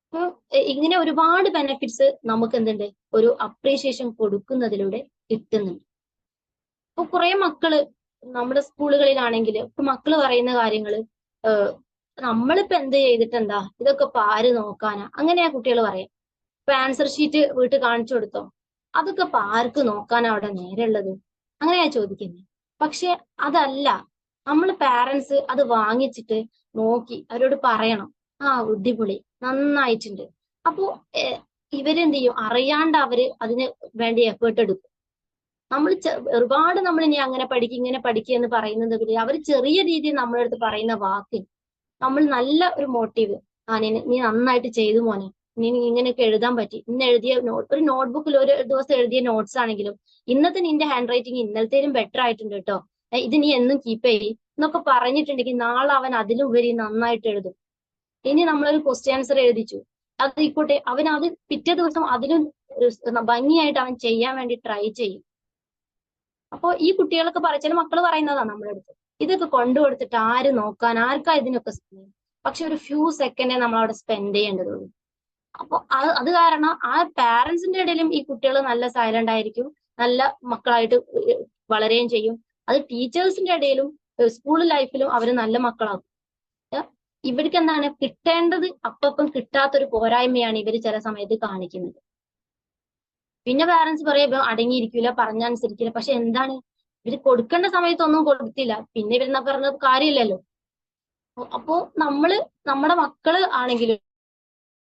അപ്പോൾ ഇങ്ങനെ ഒരുപാട് ബെനിഫിറ്റ്സ് നമുക്ക് എന്തുണ്ട്, ഒരു അപ്രീഷിയേഷൻ കൊടുക്കുന്നതിലൂടെ കിട്ടുന്നുണ്ട്. ഇപ്പൊ കുറെ മക്കള് നമ്മുടെ സ്കൂളുകളിലാണെങ്കിൽ ഇപ്പൊ മക്കള് പറയുന്ന കാര്യങ്ങള്, നമ്മളിപ്പോ എന്ത് ചെയ്തിട്ടെന്താ, ഇതൊക്കെ ഇപ്പൊ ആര് നോക്കാനാ, അങ്ങനെയാ കുട്ടികൾ പറയാം. ഇപ്പൊ ആൻസർ ഷീറ്റ് വീട്ടിൽ കാണിച്ചു കൊടുത്തോ, അതൊക്കെ ഇപ്പൊ ആർക്ക് നോക്കാനാ അവിടെ നേരെയുള്ളത്, അങ്ങനെയാ ചോദിക്കുന്നത്. പക്ഷെ അതല്ല, നമ്മൾ പാരന്റ്സ് അത് വാങ്ങിച്ചിട്ട് നോക്കി അവരോട് പറയണം, അടിപൊളി, നന്നായിട്ടുണ്ട്. അപ്പോ ഇവരെന്ത് ചെയ്യും, അറിയാണ്ട് അവര് അതിന് വേണ്ടി എഫേർട്ട് എടുക്കും. നമ്മൾ ഒരുപാട് നമ്മൾ ഇനി അങ്ങനെ പഠിക്കുക ഇങ്ങനെ പഠിക്കുക എന്ന് പറയുന്നത് അവർ ചെറിയ രീതിയിൽ നമ്മളെ അടുത്ത് പറയുന്ന വാക്കിൽ നമ്മൾ നല്ല ഒരു മോട്ടീവ്, നീ നന്നായിട്ട് ചെയ്തു മോനെ, നീ ഇങ്ങനെയൊക്കെ എഴുതാൻ പറ്റി, ഇന്ന് എഴുതിയ ഒരു നോട്ട്ബുക്കിൽ ഒരു ദിവസം എഴുതിയ നോട്ട്സ് ആണെങ്കിലും ഇന്നത്തെ നിന്റെ ഹാൻഡ് റൈറ്റിംഗ് ഇന്നലത്തേലും ബെറ്റർ ആയിട്ടുണ്ട് കേട്ടോ, ഇത് നീ എന്നും കീപ്പ് ചെയ്യ് എന്നൊക്കെ പറഞ്ഞിട്ടുണ്ടെങ്കിൽ നാളെ അവൻ അതിലുപരി നന്നായിട്ട് എഴുതും. ഇനി നമ്മളൊരു ക്വസ്റ്റ്യൻ ആൻസർ എഴുതിച്ചു, അതിക്കോട്ടെ, അവൻ അത് പിറ്റേ ദിവസം അതിലും ഭംഗിയായിട്ട് അവൻ ചെയ്യാൻ വേണ്ടി ട്രൈ ചെയ്യും. അപ്പോ ഈ കുട്ടികളൊക്കെ ചില മക്കൾ പറയുന്നതാണ് നമ്മുടെ അടുത്ത്, ഇതൊക്കെ കൊണ്ടുകൊടുത്തിട്ട് ആര് നോക്കാൻ, ആർക്കാ ഇതിനൊക്കെ സമയം? പക്ഷെ ഒരു ഫ്യൂ സെക്കൻഡേ നമ്മൾ അവിടെ സ്പെൻഡ് ചെയ്യേണ്ടതുള്ളൂ. അപ്പൊ അത് കാരണം ആ പാരന്റ്സിന്റെ ഇടയിലും ഈ കുട്ടികൾ നല്ല സൈലന്റ് ആയിരിക്കും, നല്ല മക്കളായിട്ട് വളരുകയും ചെയ്യും. അത് ടീച്ചേഴ്സിന്റെ ഇടയിലും സ്കൂൾ ലൈഫിലും അവർ നല്ല മക്കളാകും. ഇവർക്ക് എന്താണ് കിട്ടേണ്ടത് അപ്പം കിട്ടാത്തൊരു പോരായ്മയാണ് ഇവർ ചില സമയത്ത് കാണിക്കുന്നത്. പിന്നെ പാരന്റ്സ് പറയും അടങ്ങിയിരിക്കില്ല, പറഞ്ഞനുസരിക്കില്ല. പക്ഷെ എന്താണ്, ഇവര് കൊടുക്കേണ്ട സമയത്തൊന്നും കൊടുത്തില്ല, പിന്നെ ഇവരെന്നാ പറഞ്ഞത് കാര്യമില്ലല്ലോ. അപ്പോ നമ്മുടെ മക്കള് ആണെങ്കിലും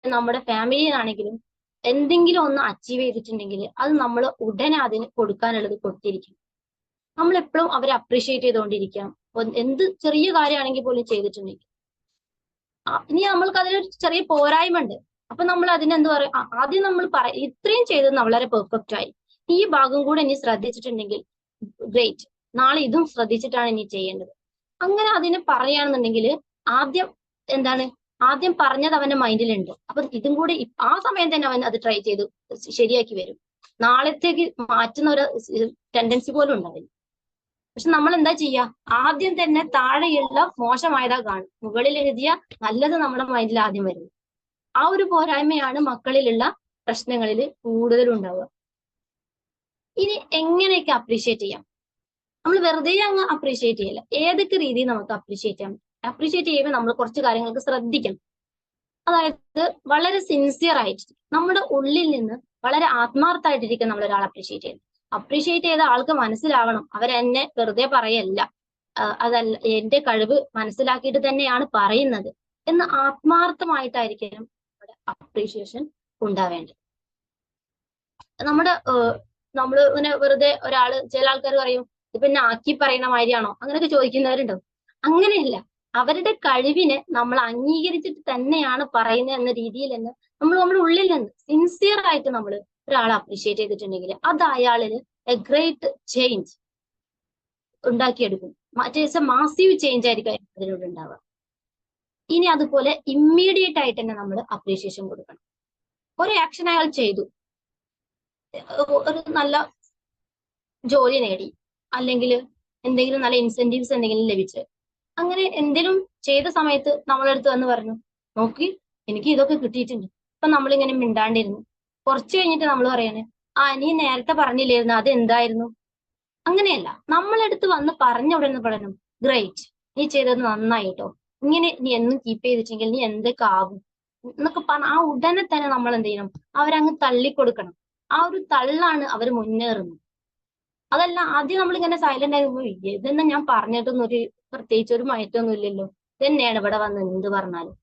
നമ്മുടെ ഫാമിലിയിലാണെങ്കിലും എന്തെങ്കിലും ഒന്ന് അച്ചീവ് ചെയ്തിട്ടുണ്ടെങ്കിൽ അത് നമ്മൾ ഉടനെ അതിന് കൊടുക്കാനുള്ളത് കൊടുത്തിരിക്കും. നമ്മൾ എപ്പോഴും അവരെ അപ്രീഷിയേറ്റ് ചെയ്തുകൊണ്ടിരിക്കാം. എന്ത് ചെറിയ കാര്യമാണെങ്കിൽ പോലും ചെയ്തിട്ടുണ്ടെങ്കിൽ ഇനി നമ്മൾക്ക് അതിലൊരു ചെറിയ പോരായ്മ ഉണ്ട്, അപ്പൊ നമ്മൾ അതിനെന്ത് പറയും, ആദ്യം നമ്മൾ ഇത്രയും ചെയ്തത് വളരെ പെർഫെക്റ്റ് ആയി, ഈ ഭാഗം കൂടെ ഇനി ശ്രദ്ധിച്ചിട്ടുണ്ടെങ്കിൽ ഗ്രേറ്റ്, നാളെ ഇതും ശ്രദ്ധിച്ചിട്ടാണ് ഇനി ചെയ്യേണ്ടത്. അങ്ങനെ അതിനെ പറയുകയാണെന്നുണ്ടെങ്കിൽ ആദ്യം പറഞ്ഞത് അവന്റെ മൈൻഡിലുണ്ട്. അപ്പൊ ഇതും കൂടി ആ സമയം തന്നെ അവൻ അത് ട്രൈ ചെയ്ത് ശരിയാക്കി വരും. നാളത്തേക്ക് മാറ്റുന്ന ഒരു ടെൻഡൻസി പോലും ഉണ്ടാവില്ല. പക്ഷെ നമ്മൾ എന്താ ചെയ്യുക, ആദ്യം തന്നെ താഴെയുള്ള മോശമായതാ കാണും, മുകളിൽ എഴുതിയ നല്ലത് നമ്മുടെ മൈൻഡിൽ ആദ്യം വരും. ആ ഒരു പോരായ്മയാണ് മക്കളിലുള്ള പ്രശ്നങ്ങളിൽ കൂടുതലും ഉണ്ടാവുക. ഇനി എങ്ങനെയൊക്കെ അപ്രീഷിയേറ്റ് ചെയ്യാം? നമ്മൾ വെറുതെ അങ്ങ് അപ്രീഷിയേറ്റ് ചെയ്യില്ല, ഏതൊക്കെ രീതിയിൽ നമുക്ക് അപ്രീഷിയേറ്റ് ചെയ്യാം? അപ്രീഷിയേറ്റ് ചെയ്യുമ്പോൾ നമ്മൾ കുറച്ച് കാര്യങ്ങൾക്ക് ശ്രദ്ധിക്കണം. അതായത് വളരെ സിൻസിയർ ആയിട്ട് നമ്മുടെ ഉള്ളിൽ നിന്ന് വളരെ ആത്മാർത്ഥമായിട്ടിരിക്കും നമ്മൾ ഒരാൾ അപ്രീഷിയേറ്റ് ചെയ്യുന്നത്. അപ്രീഷിയേറ്റ് ചെയ്ത ആൾക്ക് മനസ്സിലാവണം അവരെന്നെ വെറുതെ പറയല്ല, അതല്ല എന്റെ കഴിവ് മനസ്സിലാക്കിയിട്ട് തന്നെയാണ് പറയുന്നത് എന്ന് ആത്മാർത്ഥമായിട്ടായിരിക്കണം നമ്മുടെ അപ്രീഷിയേഷൻ ഉണ്ടാവേണ്ടത്. നമ്മൾ ഇങ്ങനെ വെറുതെ ചില ആൾക്കാർ പറയും ഇപ്പൊ എന്നെ ആക്കി പറയുന്ന മാതിരിയാണോ അങ്ങനെയൊക്കെ ചോദിക്കുന്നവരുണ്ടാവും. അങ്ങനെയല്ല, അവരുടെ കഴിവിനെ നമ്മൾ അംഗീകരിച്ചിട്ട് തന്നെയാണ് പറയുന്നത് എന്ന രീതിയിൽ തന്നെ നമ്മുടെ ഉള്ളിൽ നിന്ന് സിൻസിയർ ആയിട്ട് നമ്മൾ ഒരാളെ അപ്രീഷിയേറ്റ് ചെയ്തിട്ടുണ്ടെങ്കിൽ അത് അയാളിൽ എ ഗ്രേറ്റ് ചേഞ്ച് ഉണ്ടാക്കിയെടുക്കും. മറ്റേ മാസീവ് ചേഞ്ച് ആയിരിക്കും അതിലൂടെ ഉണ്ടാവുക. ഇനി അതുപോലെ ഇമ്മീഡിയറ്റ് ആയിട്ട് തന്നെ നമ്മൾ അപ്രീഷിയേഷൻ കൊടുക്കണം. ഒരു ആക്ഷൻ അയാൾ ചെയ്തു, ഒരു നല്ല ജോലി നേടി, അല്ലെങ്കിൽ എന്തെങ്കിലും നല്ല ഇൻസെന്റീവ്സ് എന്തെങ്കിലും ലഭിച്ച്, അങ്ങനെ എന്തെങ്കിലും ചെയ്ത സമയത്ത് നമ്മളെടുത്ത് വന്ന് പറഞ്ഞു, നോക്കി എനിക്ക് ഇതൊക്കെ കിട്ടിയിട്ടുണ്ട്. ഇപ്പൊ നമ്മളിങ്ങനെ മിണ്ടാണ്ടിരുന്നു, കുറച്ച് കഴിഞ്ഞിട്ട് നമ്മൾ പറയാണ്, നീ നേരത്തെ പറഞ്ഞില്ലായിരുന്നു അത് എന്തായിരുന്നു? അങ്ങനെയല്ല, നമ്മളെടുത്ത് വന്ന് പറഞ്ഞ ഉടനെ പറയണം, ഗ്രേറ്റ്, നീ ചെയ്തത് നന്നായിട്ടോ, ഇങ്ങനെ നീ എന്നും കീപ്പ് ചെയ്തിട്ടെങ്കിൽ നീ എന്തൊക്കെ ആകും എന്നൊക്കെ പറഞ്ഞ ആ ഉടനെ തന്നെ നമ്മൾ എന്ത് ചെയ്യണം, അവരങ്ങ് തള്ളിക്കൊടുക്കണം. ആ ഒരു തള്ളാണ് അവർ മുന്നേറുന്നത്. അതല്ല ആദ്യം നമ്മളിങ്ങനെ സൈലന്റ് ആകുമ്പോൾ ഇതെന്നെ ഞാൻ പറഞ്ഞിട്ടൊന്നും പ്രത്യേകിച്ച് ഒരു മാറ്റമൊന്നും ഇല്ലല്ലോ, ഇതന്നെയാണ് ഇവിടെ വന്ന് എന്ത് പറഞ്ഞാലും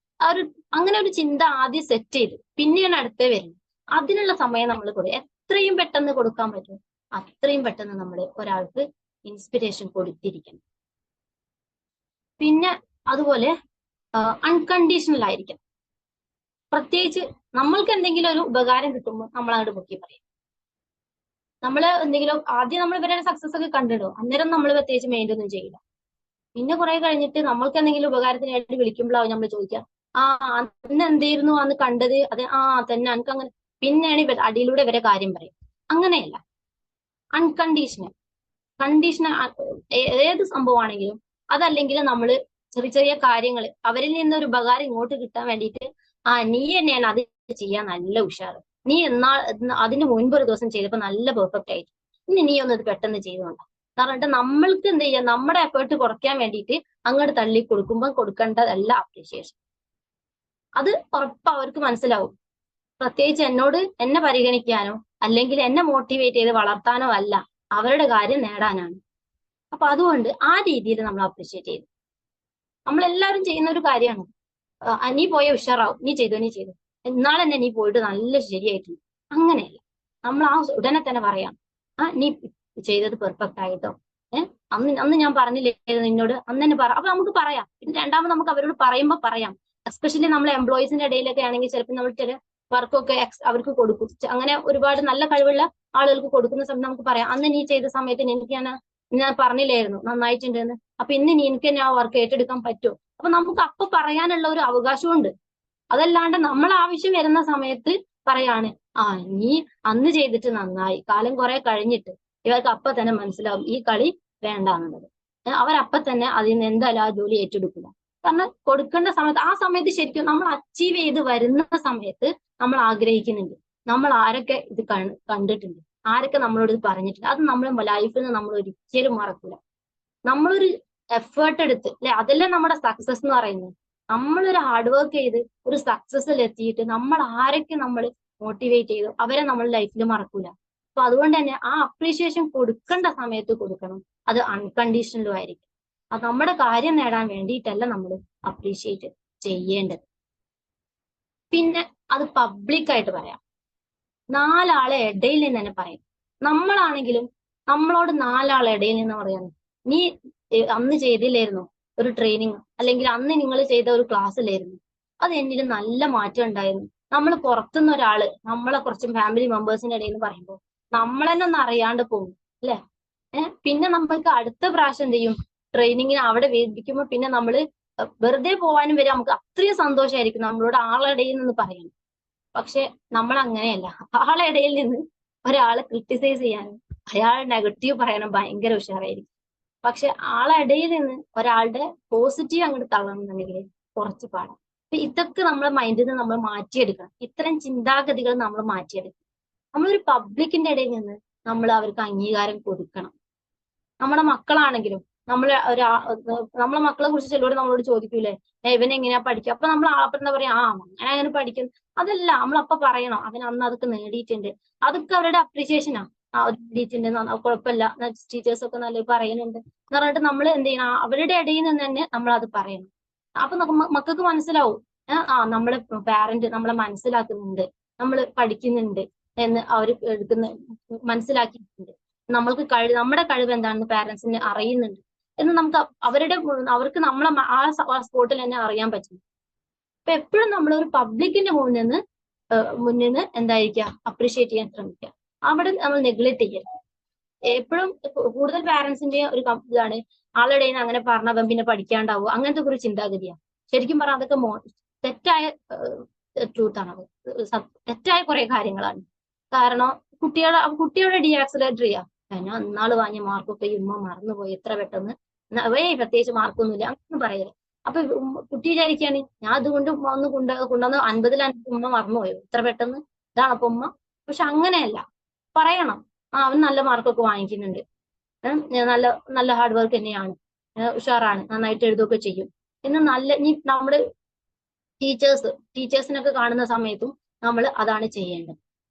അങ്ങനെ ഒരു ചിന്ത ആദ്യം സെറ്റ് ചെയ്ത് പിന്നെയാണ് അടുത്തേ വരുന്നത്. അതിനുള്ള സമയം നമ്മൾ എത്രയും പെട്ടെന്ന് കൊടുക്കാൻ പറ്റും അത്രയും പെട്ടെന്ന് നമ്മൾ ഒരാൾക്ക് ഇൻസ്പിരേഷൻ കൊടുത്തിരിക്കണം. പിന്നെ അതുപോലെ അൺകണ്ടീഷണൽ ആയിരിക്കണം. പ്രത്യേകിച്ച് നമ്മൾക്ക് എന്തെങ്കിലും ഒരു ഉപകാരം കിട്ടുമ്പോൾ നമ്മൾ അങ്ങോട്ട് പൊക്കി പറയും. എന്തെങ്കിലും ആദ്യം നമ്മൾ ഇവരുടെ സക്സസ് ഒക്കെ കണ്ടിടും, അന്നേരം നമ്മൾ പ്രത്യേകിച്ച് മെയിൻ ഒന്നും ചെയ്യില്ല. പിന്നെ കുറെ കഴിഞ്ഞിട്ട് നമ്മൾക്ക് എന്തെങ്കിലും ഉപകാരത്തിനായിട്ട് വിളിക്കുമ്പോഴാവും നമ്മൾ ചോദിക്കാം, അന്ന് എന്തായിരുന്നു അന്ന് കണ്ടത്, അത് തന്നെ എനിക്ക് അങ്ങനെ. പിന്നെയാണ് അടിയിലൂടെ ഇവരെ കാര്യം പറയും. അങ്ങനെയല്ല, അൺകണ്ടീഷണൽ. കണ്ടീഷണൽ ഏത് സംഭവമാണെങ്കിലും അതല്ലെങ്കിൽ നമ്മൾ ചെറിയ ചെറിയ കാര്യങ്ങൾ അവരിൽ നിന്നൊരു ഉപകാരം ഇങ്ങോട്ട് കിട്ടാൻ വേണ്ടിയിട്ട് നീ തന്നെയാണ് അത് ചെയ്യാൻ നല്ല ഉഷാറ്, നീ അതിന് മുൻപ് ഒരു ദിവസം ചെയ്തപ്പോൾ നല്ല പെർഫെക്റ്റ് ആയിട്ട്, നീ ഒന്നത് പെട്ടെന്ന് ചെയ്തുകൊണ്ടാ പറഞ്ഞിട്ട് നമ്മൾക്ക് എന്ത് ചെയ്യാം, നമ്മുടെ എഫേർട്ട് കുറയ്ക്കാൻ വേണ്ടിയിട്ട് അങ്ങോട്ട് തള്ളി കൊടുക്കുമ്പോൾ കൊടുക്കേണ്ടതല്ല അപ്രീഷിയേഷൻ. അത് ഉറപ്പ് അവർക്ക് മനസ്സിലാവും. പ്രത്യേകിച്ച് എന്നെ പരിഗണിക്കാനോ അല്ലെങ്കിൽ എന്നെ മോട്ടിവേറ്റ് ചെയ്ത് വളർത്താനോ അല്ല, അവരുടെ കാര്യം നേടാനാണ്. അപ്പൊ അതുകൊണ്ട് ആ രീതിയിൽ നമ്മൾ അപ്രീഷിയേറ്റ് ചെയ്തു. നമ്മളെല്ലാവരും ചെയ്യുന്ന ഒരു കാര്യമാണ്, നീ പോയ ഉഷാറാവും, നീ ചെയ്തു എന്നാൾ തന്നെ നീ പോയിട്ട് നല്ല ശരിയായിട്ടുണ്ട്. അങ്ങനെയല്ല, നമ്മൾ ആ ഉടനെ തന്നെ പറയാം, നീ ചെയ്തത് പെർഫെക്റ്റ് ആയിട്ടോ, അന്ന് അന്ന് ഞാൻ പറഞ്ഞില്ലേ നിന്നോട്, അന്ന് തന്നെ പറ. അപ്പൊ നമുക്ക് പറയാം. പിന്നെ രണ്ടാമത് നമുക്ക് അവരോട് പറയുമ്പോൾ പറയാം. എസ്പെഷ്യലി നമ്മൾ എംപ്ലോയീസിന്റെ ഇടയിലൊക്കെ ആണെങ്കിൽ ചിലപ്പോൾ നമ്മൾ ചില വർക്കൊക്കെ അവർക്ക് കൊടുക്കും. അങ്ങനെ ഒരുപാട് നല്ല കഴിവുള്ള ആളുകൾക്ക് കൊടുക്കുന്ന സമയത്ത് നമുക്ക് പറയാം, അന്ന് നീ ചെയ്ത സമയത്ത് എനിക്ക് ഞാൻ പറഞ്ഞില്ലായിരുന്നു നന്നായിട്ടുണ്ടെന്ന്, അപ്പൊ ഇന്ന് എനിക്ക് തന്നെ ആ വർക്ക് ഏറ്റെടുക്കാൻ പറ്റുമോ? അപ്പൊ നമുക്ക് അപ്പൊ പറയാനുള്ള ഒരു അവകാശമുണ്ട്. അതല്ലാണ്ട് നമ്മൾ ആവശ്യം വരുന്ന സമയത്ത് പറയാണ്, നീ അന്ന് ചെയ്തിട്ട് നന്നായി, കാലം കുറെ കഴിഞ്ഞിട്ട് ഇവർക്ക് അപ്പൊ തന്നെ മനസ്സിലാവും ഈ കളി വേണ്ടാന്നുള്ളത്. അവരപ്പൊ തന്നെ അതിൽ നിന്ന് എന്തായാലും ആ ജോലി ഏറ്റെടുക്കില്ല. കാരണം കൊടുക്കേണ്ട സമയത്ത്, ആ സമയത്ത് ശരിക്കും നമ്മൾ അച്ചീവ് ചെയ്ത് വരുന്ന സമയത്ത് നമ്മൾ ആഗ്രഹിക്കുന്നുണ്ട്, നമ്മൾ ആരൊക്കെ ഇത് കണ്ടിട്ടുണ്ട്, ആരൊക്കെ നമ്മളോട് ഇത് പറഞ്ഞിട്ടുണ്ട്, അത് നമ്മൾ ലൈഫിൽ നിന്ന് നമ്മൾ ഒരിക്കലും മറക്കില്ല. നമ്മളൊരു എഫേർട്ട് എടുത്ത് അല്ലെ, അതല്ലേ നമ്മുടെ സക്സസ് എന്ന് പറയുന്നത്. നമ്മളൊരു ഹാർഡ് വർക്ക് ചെയ്ത് ഒരു സക്സസിൽ എത്തിയിട്ട് നമ്മൾ ആരൊക്കെ നമ്മൾ മോട്ടിവേറ്റ് ചെയ്തു അവരെ നമ്മൾ ലൈഫിൽ മറക്കൂല. അപ്പൊ അതുകൊണ്ട് തന്നെ ആ അപ്രീഷിയേഷൻ കൊടുക്കേണ്ട സമയത്ത് കൊടുക്കണം. അത് അൺകണ്ടീഷണലും ആയിരിക്കും. അത് നമ്മുടെ കാര്യം നേടാൻ വേണ്ടിയിട്ടല്ല നമ്മൾ അപ്രീഷിയേറ്റ് ചെയ്യേണ്ടത്. പിന്നെ അത് പബ്ലിക്കായിട്ട് പറയാം, നാലാളെ ഇടയിൽ നിന്ന് തന്നെ പറയാം. നമ്മളാണെങ്കിലും നമ്മളോട് നാലാളെ ഇടയിൽ നിന്ന് പറയാം, നീ അന്ന് ചെയ്തില്ലായിരുന്നു ഒരു ട്രെയിനിങ്, അല്ലെങ്കിൽ അന്ന് നിങ്ങൾ ചെയ്ത ഒരു ക്ലാസ്സിലായിരുന്നു, അത് എന്നിൽ നല്ല മാറ്റം ഉണ്ടായിരുന്നു. നമ്മൾ പുറത്തുനിന്ന് ഒരാള് നമ്മളെ കുറച്ച് ഫാമിലി മെമ്പേഴ്സിന്റെ ഇടയിൽ നിന്ന് പറയുമ്പോൾ നമ്മൾ തന്നെ ഒന്ന് അറിയാണ്ട് പോകും അല്ലെ. പിന്നെ നമ്മൾക്ക് അടുത്ത പ്രാവശ്യം എന്ത് ചെയ്യും, ട്രെയിനിങ്ങിന് അവിടെ വേദിക്കുമ്പോൾ പിന്നെ നമ്മൾ വെറുതെ പോവാനും വരെ നമുക്ക് അത്രയും സന്തോഷമായിരിക്കും നമ്മളോട് ആളിടയിൽ നിന്ന് പറയണം. പക്ഷെ നമ്മൾ അങ്ങനെയല്ല. ആളിടയിൽ നിന്ന് ഒരാളെ ക്രിട്ടിസൈസ് ചെയ്യാനും അയാൾ നെഗറ്റീവ് പറയാനും ഭയങ്കര ഉഷാറായിരിക്കും. പക്ഷെ ആളിടയിൽ നിന്ന് ഒരാളുടെ പോസിറ്റീവ് അങ്ങോട്ട് തള്ളണമെന്നുണ്ടെങ്കിൽ കുറച്ച് പാടാം. അപ്പൊ ഇതൊക്കെ നമ്മളെ മൈൻഡിൽ നിന്ന് നമ്മൾ മാറ്റിയെടുക്കണം. ഇത്തരം ചിന്താഗതികൾ നമ്മൾ മാറ്റിയെടുക്കണം. നമ്മളൊരു പബ്ലിക്കിന്റെ ഇടയിൽ നിന്ന് നമ്മൾ അവർക്ക് അംഗീകാരം കൊടുക്കണം. നമ്മുടെ മക്കളാണെങ്കിലും നമ്മളെ മക്കളെ കുറിച്ച് ചിലരോട് നമ്മളോട് ചോദിക്കൂലേ, ഇവനെങ്ങനെയാ പഠിക്കുക, അപ്പൊ നമ്മൾ എന്താ പറയാ, അങ്ങനെ പഠിക്കും. അതല്ല, നമ്മളപ്പൊ പറയണം അവൻ അന്ന് അതൊക്കെ നേടിയിട്ടുണ്ട്. അതൊക്കെ അവരുടെ അപ്രീസിയേഷനാ. നേടിയിട്ടുണ്ട്, കുഴപ്പമില്ല, ടീച്ചേഴ്സ് ഒക്കെ നല്ല പറയുന്നുണ്ട് എന്ന് പറഞ്ഞിട്ട് നമ്മൾ എന്ത് ചെയ്യണം, അവരുടെ ഇടയിൽ നിന്ന് തന്നെ നമ്മൾ അത് പറയണം. അപ്പൊ മക്കൾക്ക് മനസ്സിലാവും, നമ്മളെ പാരന്റ് നമ്മളെ മനസ്സിലാക്കുന്നുണ്ട്, നമ്മൾ പഠിക്കുന്നുണ്ട് എന്ന് അവർ മനസ്സിലാക്കിയിട്ടുണ്ട്. നമ്മൾക്ക് നമ്മുടെ കഴിവ് എന്താണെന്ന് പാരന്റ്സിന് അറിയുന്നുണ്ട് എന്ന് നമുക്ക് അവർക്ക് നമ്മളെ ആ സ്പോട്ടിൽ തന്നെ അറിയാൻ പറ്റും. അപ്പൊ എപ്പോഴും നമ്മൾ ഒരു പബ്ലിക്കിന്റെ മുന്നിൽ നിന്ന് എന്തായിരിക്കുക, അപ്രീഷിയേറ്റ് ചെയ്യാൻ ശ്രമിക്കുക. അവിടെ നമ്മൾ നെഗ്ലക്ട് ചെയ്യരുത്. എപ്പോഴും കൂടുതൽ പാരന്റ്സിന്റെ ഒരു ഇതാണ്, ആളുടെ അങ്ങനെ പറഞ്ഞവൻ പിന്നെ പഠിക്കാണ്ടാവും, അങ്ങനത്തെ ഒരു ചിന്താഗതിയാണ്. ശരിക്കും പറഞ്ഞാൽ അതൊക്കെ തെറ്റായ ട്രൂത്താണ്. തെറ്റായ കുറെ കാര്യങ്ങളാണ്. കാരണം കുട്ടികളെ ഡീആക്സിലേറ്റർ ചെയ്യാം. ഞാൻ അന്നാള് വാങ്ങിയ മാർക്കൊക്കെ ഉമ്മ മറന്നുപോയി, എത്ര പെട്ടെന്ന്, പ്രത്യേകിച്ച് മാർക്കൊന്നുമില്ല അങ്ങനെ പറയരുത്. അപ്പൊ കുട്ടി വിചാരിക്കുകയാണ് ഞാൻ അതുകൊണ്ട് ഒന്ന് കൊണ്ടുവന്ന് 50-ൽ 50 ഉമ്മ മറന്നുപോയോ ഇത്ര പെട്ടെന്ന്, ഇതാണ് അപ്പൊ ഉമ്മ. പക്ഷെ അങ്ങനെയല്ല, പറയണം, അവൻ നല്ല മാർക്കൊക്കെ വാങ്ങിക്കുന്നുണ്ട്, നല്ല നല്ല ഹാർഡ് വർക്ക് തന്നെയാണ്, ഉഷാറാണ്, നന്നായിട്ട് എഴുതുകയൊക്കെ ചെയ്യും എന്ന് നമ്മുടെ ടീച്ചേഴ്സിനൊക്കെ കാണുന്ന സമയത്തും നമ്മൾ അതാണ് ചെയ്യേണ്ടത്.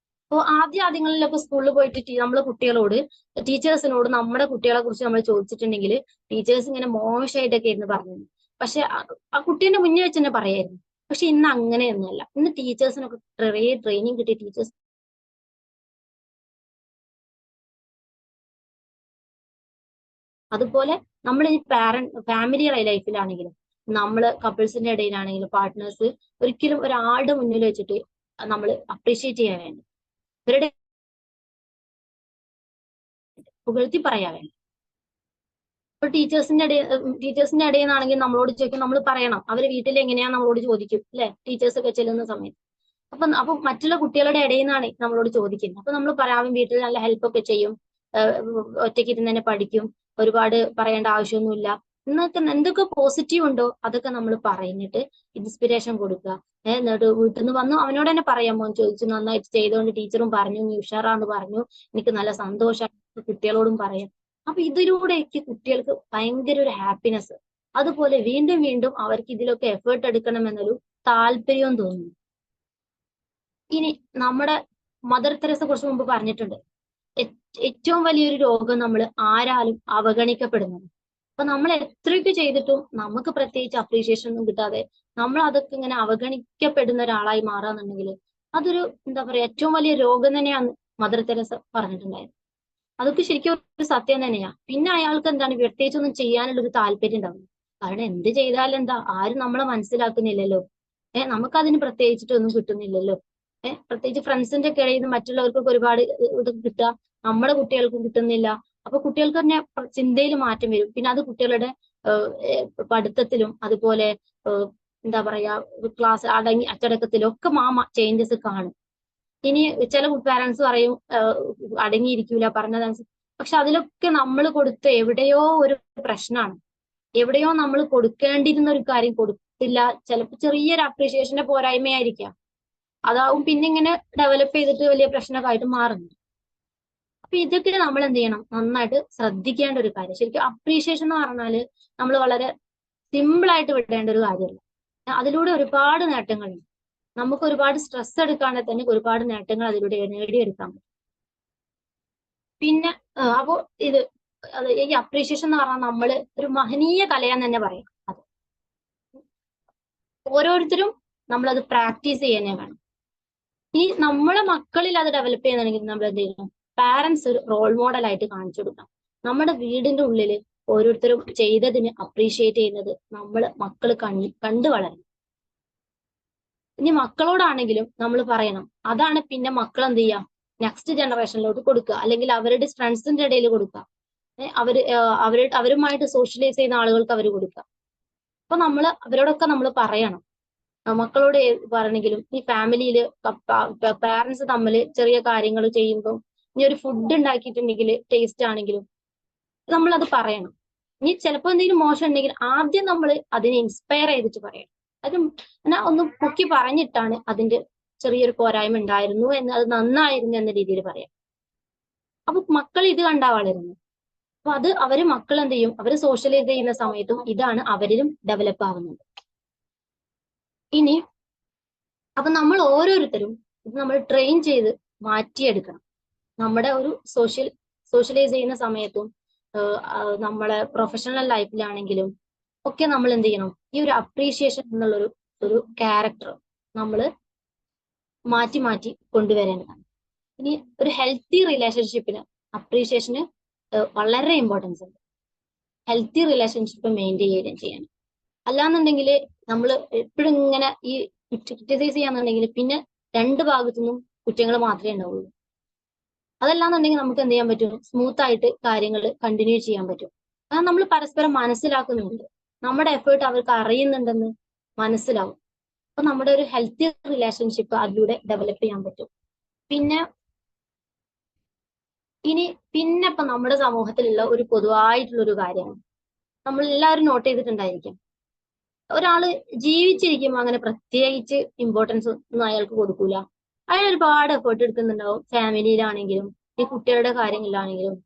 അപ്പോൾ ആദ്യങ്ങളിലൊക്കെ സ്കൂളിൽ പോയിട്ട് നമ്മൾ ടീച്ചേഴ്സിനോട് നമ്മുടെ കുട്ടികളെ കുറിച്ച് നമ്മൾ ചോദിച്ചിട്ടുണ്ടെങ്കിൽ ടീച്ചേഴ്സ് ഇങ്ങനെ മോശമായിട്ടൊക്കെ ഇരുന്ന് പറഞ്ഞു. പക്ഷെ ആ കുട്ടീന്റെ മുന്നിൽ വെച്ച് തന്നെ പറയായിരുന്നു. പക്ഷെ ഇന്ന് അങ്ങനെയൊന്നുമല്ല. ഇന്ന് ടീച്ചേഴ്സിനൊക്കെ ചെറിയ ട്രെയിനിങ് കിട്ടിയ ടീച്ചേഴ്സ്. അതുപോലെ നമ്മൾ ഈ ഫാമിലി ലൈഫിലാണെങ്കിലും, നമ്മള് കപ്പിൾസിന്റെ ഇടയിലാണെങ്കിലും, പാർട്ട്നേഴ്സ് ഒരിക്കലും ഒരാളുടെ മുന്നിൽ വെച്ചിട്ട് നമ്മൾ അപ്രീഷിയേറ്റ് ചെയ്യാൻ വേണ്ടി, ഇവരുടെ പുകഴ്ത്തി പറയാൻ വേണ്ടി. ഇപ്പൊ ടീച്ചേഴ്സിന്റെ ഇടയിൽ നിന്നാണെങ്കിൽ നമ്മളോട് ചോദിക്കും, നമ്മൾ പറയണം, അവര് വീട്ടിൽ എങ്ങനെയാ നമ്മളോട് ചോദിക്കും അല്ലെ, ടീച്ചേഴ്സ് ഒക്കെ ചെല്ലുന്ന സമയത്ത്. അപ്പൊ മറ്റുള്ള കുട്ടികളുടെ ഇടയിൽ നിന്നാണ് നമ്മളോട് ചോദിക്കുന്നത്. അപ്പൊ നമ്മൾ പറയാം, വീട്ടിൽ നല്ല ഹെൽപ്പ് ഒക്കെ ചെയ്യും, ഒറ്റയ്ക്ക് ഇരുന്ന് തന്നെ പഠിക്കും, ഒരുപാട് പറയേണ്ട ആവശ്യമൊന്നുമില്ല എന്നൊക്കെ എന്തൊക്കെ പോസിറ്റീവ് ഉണ്ടോ അതൊക്കെ നമ്മൾ പറഞ്ഞിട്ട് ഇൻസ്പിറേഷൻ കൊടുക്കുക. എന്നിട്ട് വീട്ടിൽ നിന്ന് വന്നു അവനോട് തന്നെ പറയാം, മോൻ ചോദിച്ചു നന്നായിട്ട് ചെയ്തുകൊണ്ട് ടീച്ചറും പറഞ്ഞു, നീ ഉഷാറാന്ന് പറഞ്ഞു, എനിക്ക് നല്ല സന്തോഷമാണ്, കുട്ടികളോടും പറയാം. അപ്പൊ ഇതിലൂടെയൊക്കെ കുട്ടികൾക്ക് ഭയങ്കര ഒരു ഹാപ്പിനെസ്, അതുപോലെ വീണ്ടും വീണ്ടും അവർക്ക് ഇതിലൊക്കെ എഫേർട്ട് എടുക്കണം എന്നൊരു താല്പര്യവും തോന്നുന്നു. ഇനി നമ്മുടെ മദർ തെരേസ കുറച്ച് മുമ്പ് പറഞ്ഞിട്ടുണ്ട്, ഏറ്റവും വലിയൊരു രോഗം നമ്മൾ ആരാലും അവഗണിക്കപ്പെടുന്നത്. അപ്പൊ നമ്മൾ എത്രയൊക്കെ ചെയ്തിട്ടും നമുക്ക് പ്രത്യേകിച്ച് അപ്രീഷിയേഷൻ ഒന്നും കിട്ടാതെ നമ്മൾ അതൊക്കെ ഇങ്ങനെ അവഗണിക്കപ്പെടുന്ന ഒരാളായി മാറാന്നുണ്ടെങ്കിൽ അതൊരു എന്താ പറയാ ഏറ്റവും വലിയ രോഗം തന്നെയാണ് മദർ തെരേസ പറഞ്ഞിട്ടുണ്ടായത്. അതൊക്കെ ശരിക്കും ഒരു സത്യം തന്നെയാ. പിന്നെ അയാൾക്ക് എന്താണ് പ്രത്യേകിച്ചൊന്നും ചെയ്യാനുള്ള ഒരു താല്പര്യം ഉണ്ടാവും. കാരണം എന്ത് ചെയ്താലും എന്താ, ആരും നമ്മളെ മനസ്സിലാക്കുന്നില്ലല്ലോ. നമുക്കതിന് പ്രത്യേകിച്ചിട്ടൊന്നും കിട്ടുന്നില്ലല്ലോ. പ്രത്യേകിച്ച് ഫ്രണ്ട്സിന്റെ ഒക്കെ ഇടയിൽ നിന്ന് മറ്റുള്ളവർക്കൊക്കെ ഒരുപാട് ഇത് കിട്ടുക, നമ്മുടെ കുട്ടികൾക്കും കിട്ടുന്നില്ല. അപ്പൊ കുട്ടികൾക്ക് തന്നെ ചിന്തയിൽ മാറ്റം വരും. പിന്നെ അത് കുട്ടികളുടെ പഠിത്തത്തിലും അതുപോലെ എന്താ പറയാ ക്ലാസ് അച്ചടക്കത്തിലും ഒക്കെ ചേഞ്ചസ് കാണും. ഇനി ചില പാരന്റ്സ് പറയും അടങ്ങിയിരിക്കൂല പറഞ്ഞതനുസരിച്ച്. പക്ഷെ അതിലൊക്കെ നമ്മൾ കൊടുത്ത എവിടെയോ ഒരു പ്രശ്നമാണ്. എവിടെയോ നമ്മൾ കൊടുക്കേണ്ടിയിരുന്ന ഒരു കാര്യം കൊടുത്തില്ല. ചിലപ്പോൾ ചെറിയൊരു അപ്രീഷിയേഷന്റെ പോരായ്മയായിരിക്കാം. അതാവും പിന്നെ ഇങ്ങനെ ഡെവലപ്പ് ചെയ്തിട്ട് വലിയ പ്രശ്നമൊക്കെ ആയിട്ട് മാറുന്നു. അപ്പൊ ഇതൊക്കെ നമ്മൾ എന്ത് ചെയ്യണം, നന്നായിട്ട് ശ്രദ്ധിക്കേണ്ട ഒരു കാര്യം. ശരിക്കും അപ്രീഷിയേഷൻ എന്ന് പറഞ്ഞാല് നമ്മൾ വളരെ സിമ്പിൾ ആയിട്ട് വിടേണ്ട ഒരു കാര്യമല്ല. അതിലൂടെ ഒരുപാട് നേട്ടങ്ങളുണ്ട്. നമുക്ക് ഒരുപാട് സ്ട്രെസ് എടുക്കാണെങ്കിൽ തന്നെ ഒരുപാട് നേട്ടങ്ങൾ അതിലൂടെ നേടിയെടുക്കാൻ പറ്റും. പിന്നെ അപ്പോ ഈ അപ്രീഷിയേഷൻ എന്ന് പറഞ്ഞാൽ നമ്മള് ഒരു മഹനീയ കലയാന്ന് തന്നെ പറയാം. അത് ഓരോരുത്തരും നമ്മളത് പ്രാക്ടീസ് ചെയ്യാനേ വേണം. ഈ നമ്മളെ മക്കളിൽ അത് ഡെവലപ്പ് ചെയ്യുന്നുണ്ടെങ്കിൽ നമ്മൾ എന്ത് ചെയ്യണം, പാരന്റ്സ് ഒരു റോൾ മോഡൽ ആയിട്ട് കാണിച്ചു കൊടുക്കണം. നമ്മുടെ വീടിന്റെ ഉള്ളിൽ ഓരോരുത്തരും ചെയ്തതിന് അപ്രീഷിയേറ്റ് ചെയ്യുന്നത് മക്കൾ കണ്ടു വളരണം. ഇനി മക്കളോടാണെങ്കിലും നമ്മൾ പറയണം. അതാണ് പിന്നെ മക്കൾ എന്ത് ചെയ്യുക, നെക്സ്റ്റ് ജനറേഷനിലോട്ട് കൊടുക്കുക, അല്ലെങ്കിൽ അവരുടെ ഫ്രണ്ട്സിന്റെ ഇടയിൽ കൊടുക്കുക, അവരുമായിട്ട് സോഷ്യലൈസ് ചെയ്യുന്ന ആളുകൾക്ക് അവർ കൊടുക്കുക. അപ്പൊ അവരോടൊക്കെ നമ്മൾ പറയണം. മക്കളോട് പറയണെങ്കിലും ഈ ഫാമിലിയിൽ പാരന്റ്സ് തമ്മിൽ ചെറിയ കാര്യങ്ങൾ ചെയ്യുമ്പോൾ, ഇനി ഒരു ഫുഡ് ഉണ്ടാക്കിയിട്ടുണ്ടെങ്കിൽ ടേസ്റ്റ് ആണെങ്കിലും നമ്മളത് പറയണം. ഇനി ചിലപ്പോൾ എന്തെങ്കിലും മോശം ഉണ്ടെങ്കിൽ ആദ്യം നമ്മൾ അതിനെ ഇൻസ്പയർ ചെയ്തിട്ട് പറയണം. അത് ഒന്ന് പൊക്കി പറഞ്ഞിട്ടാണ് അതിന്റെ ചെറിയൊരു പോരായ്മ ഉണ്ടായിരുന്നു എന്ന്, അത് നന്നായിരുന്നു എന്ന രീതിയിൽ പറയാം. അപ്പൊ മക്കൾ ഇത് കണ്ടാ വളരുന്നു. അപ്പൊ മക്കൾ എന്ത് ചെയ്യും, അവര് സോഷ്യലൈസ് ചെയ്യുന്ന സമയത്തും ഇതാണ് അവരിലും ഡെവലപ്പ് ആവുന്നത്. ഇനി അപ്പൊ നമ്മൾ ഓരോരുത്തരും ഇത് നമ്മൾ ട്രെയിൻ ചെയ്ത് മാറ്റിയെടുക്കണം. നമ്മുടെ ഒരു സോഷ്യലൈസ് ചെയ്യുന്ന സമയത്തും നമ്മളെ പ്രൊഫഷണൽ ലൈഫിലാണെങ്കിലും ഒക്കെ നമ്മൾ എന്ത് ചെയ്യണം, ഈ ഒരു അപ്രീഷിയേഷൻ എന്നുള്ളൊരു ക്യാരക്ടർ നമ്മൾ മാറ്റി മാറ്റി കൊണ്ടുവരേണ്ടതാണ്. ഇനി ഒരു ഹെൽത്തി റിലേഷൻഷിപ്പിന് അപ്രീഷിയേഷന് വളരെ ഇമ്പോർട്ടൻസ് ഉണ്ട്. ഹെൽത്തി റിലേഷൻഷിപ്പ് മെയിൻറ്റെയിൻ ചെയ്യാൻ. അല്ലാന്നുണ്ടെങ്കിൽ നമ്മൾ എപ്പോഴും ഇങ്ങനെ ഈ ക്രിറ്റിസൈസ് ചെയ്യാന്നുണ്ടെങ്കിൽ പിന്നെ രണ്ട് ഭാഗത്തുനിന്നും കുറ്റങ്ങൾ മാത്രമേ ഉണ്ടാവുള്ളൂ. അതല്ലാന്നുണ്ടെങ്കിൽ നമുക്ക് എന്ത് ചെയ്യാൻ പറ്റും, സ്മൂത്ത് ആയിട്ട് കാര്യങ്ങൾ കണ്ടിന്യൂ ചെയ്യാൻ പറ്റും. കാരണം നമ്മൾ പരസ്പരം മനസ്സിലാക്കുന്നുണ്ട്, നമ്മുടെ എഫേർട്ട് അവർക്ക് അറിയുന്നുണ്ടെന്ന് മനസ്സിലാവും. അപ്പൊ നമ്മുടെ ഒരു ഹെൽത്തി റിലേഷൻഷിപ്പ് അതിലൂടെ ഡെവലപ്പ് ചെയ്യാൻ പറ്റും. പിന്നെ ഇപ്പൊ നമ്മുടെ സമൂഹത്തിലുള്ള ഒരു പൊതുവായിട്ടുള്ള ഒരു കാര്യമാണ്, നമ്മൾ എല്ലാവരും നോട്ട് ചെയ്തിട്ടുണ്ടായിരിക്കും. ഒരാള് ജീവിച്ചിരിക്കുമ്പോൾ അങ്ങനെ പ്രത്യേകിച്ച് ഇമ്പോർട്ടൻസ് ഒന്നും അയാൾക്ക് കൊടുക്കൂല. അയാൾ ഒരുപാട് എഫേർട്ട് എടുക്കുന്നുണ്ടാവും, ഫാമിലിയിലാണെങ്കിലും ഈ കുട്ടികളുടെ കാര്യങ്ങളിലാണെങ്കിലും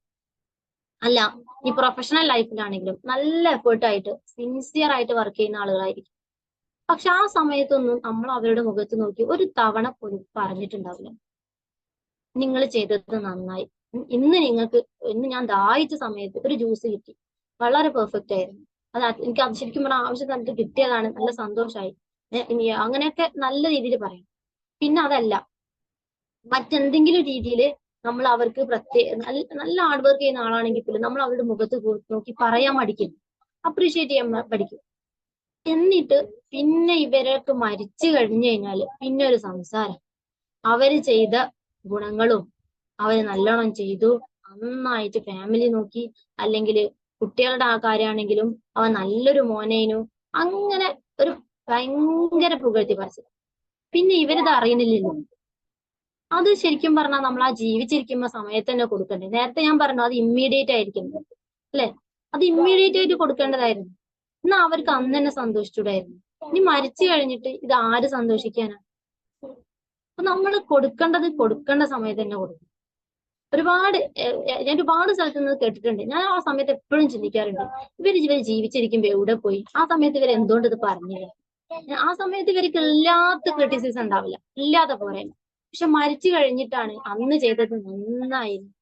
അല്ല ഈ പ്രൊഫഷണൽ ലൈഫിലാണെങ്കിലും നല്ല എഫേർട്ടായിട്ട് സിൻസിയർ ആയിട്ട് വർക്ക് ചെയ്യുന്ന ആളുകളായിരിക്കും. പക്ഷെ ആ സമയത്തൊന്നും നമ്മൾ അവരുടെ മുഖത്ത് നോക്കി ഒരു തവണ പോലും പറഞ്ഞിട്ടുണ്ടാവില്ല, നിങ്ങൾ ചെയ്തത് നന്നായി, ഇന്ന് ഞാൻ ദാഹിച്ച സമയത്ത് ഒരു ജ്യൂസ് കിട്ടി, വളരെ പെർഫെക്റ്റ് ആയിരുന്നു, എനിക്ക് അത് ശരിക്കും പറഞ്ഞാൽ ആവശ്യത്തിന് കിട്ടിയതാണ്, നല്ല സന്തോഷമായി, ഇനി അങ്ങനെയൊക്കെ നല്ല രീതിയിൽ പറയാം. പിന്നെ അതല്ല, മറ്റെന്തെങ്കിലും രീതിയിൽ നമ്മൾ അവർക്ക് നല്ല ഹാർഡ് വർക്ക് ചെയ്യുന്ന ആളാണെങ്കിൽ പോലും നമ്മൾ അവരുടെ മുഖത്ത് നോക്കി പറയാൻ പഠിക്കും, അപ്രീഷിയേറ്റ് ചെയ്യാൻ പഠിക്കും. എന്നിട്ട് പിന്നെ ഇവരൊക്കെ മരിച്ചു കഴിഞ്ഞു കഴിഞ്ഞാല് പിന്നെ ഒരു സംസാരം, അവര് ചെയ്ത ഗുണങ്ങളും അവര് നല്ലോണം ചെയ്തു, നന്നായിട്ട് ഫാമിലി നോക്കി, അല്ലെങ്കിൽ കുട്ടികളുടെ ആ കാര്യമാണെങ്കിലും അവൻ നല്ലൊരു മോനേനു, അങ്ങനെ ഒരു ഭയങ്കര പുകഴ്ത്തി പറച്ചിൽ. പിന്നെ ഇവരിത് അറിയുന്നില്ലല്ലോ. അത് ശരിക്കും പറഞ്ഞാൽ നമ്മൾ ആ ജീവിച്ചിരിക്കുന്ന സമയത്ത് തന്നെ കൊടുക്കണ്ടേ. നേരത്തെ ഞാൻ പറഞ്ഞു അത് ഇമ്മീഡിയറ്റ് ആയിരിക്കുന്നത് അല്ലെ, അത് ഇമ്മീഡിയറ്റ് ആയിട്ട് കൊടുക്കേണ്ടതായിരുന്നു. എന്നാ അവർക്ക് അന്ന് തന്നെ സന്തോഷിച്ചൂടായിരുന്നു. ഇനി മരിച്ചു കഴിഞ്ഞിട്ട് ഇത് ആര് സന്തോഷിക്കാനാ? അപ്പൊ നമ്മൾ കൊടുക്കേണ്ട സമയത്ത് തന്നെ കൊടുക്കും. ഞാൻ ഒരുപാട് സ്ഥലത്ത് നിന്ന് കേട്ടിട്ടുണ്ട്. ഞാൻ ആ സമയത്ത് എപ്പോഴും ചിന്തിക്കാറുണ്ട്, ഇവര് ജീവിച്ചിരിക്കുമ്പോ എവിടെ പോയി? ആ സമയത്ത് ഇവർ എന്തുകൊണ്ട് ഇത് പറഞ്ഞില്ല? ആ സമയത്ത് ഇവർക്ക് ഇല്ലാത്ത ക്രിറ്റിസിസം ഉണ്ടാവില്ല, ഇല്ലാതെ പോരാ. പക്ഷെ മരിച്ചു കഴിഞ്ഞിട്ടാണ് അന്ന് ചെയ്തത് നന്നായിരുന്നു,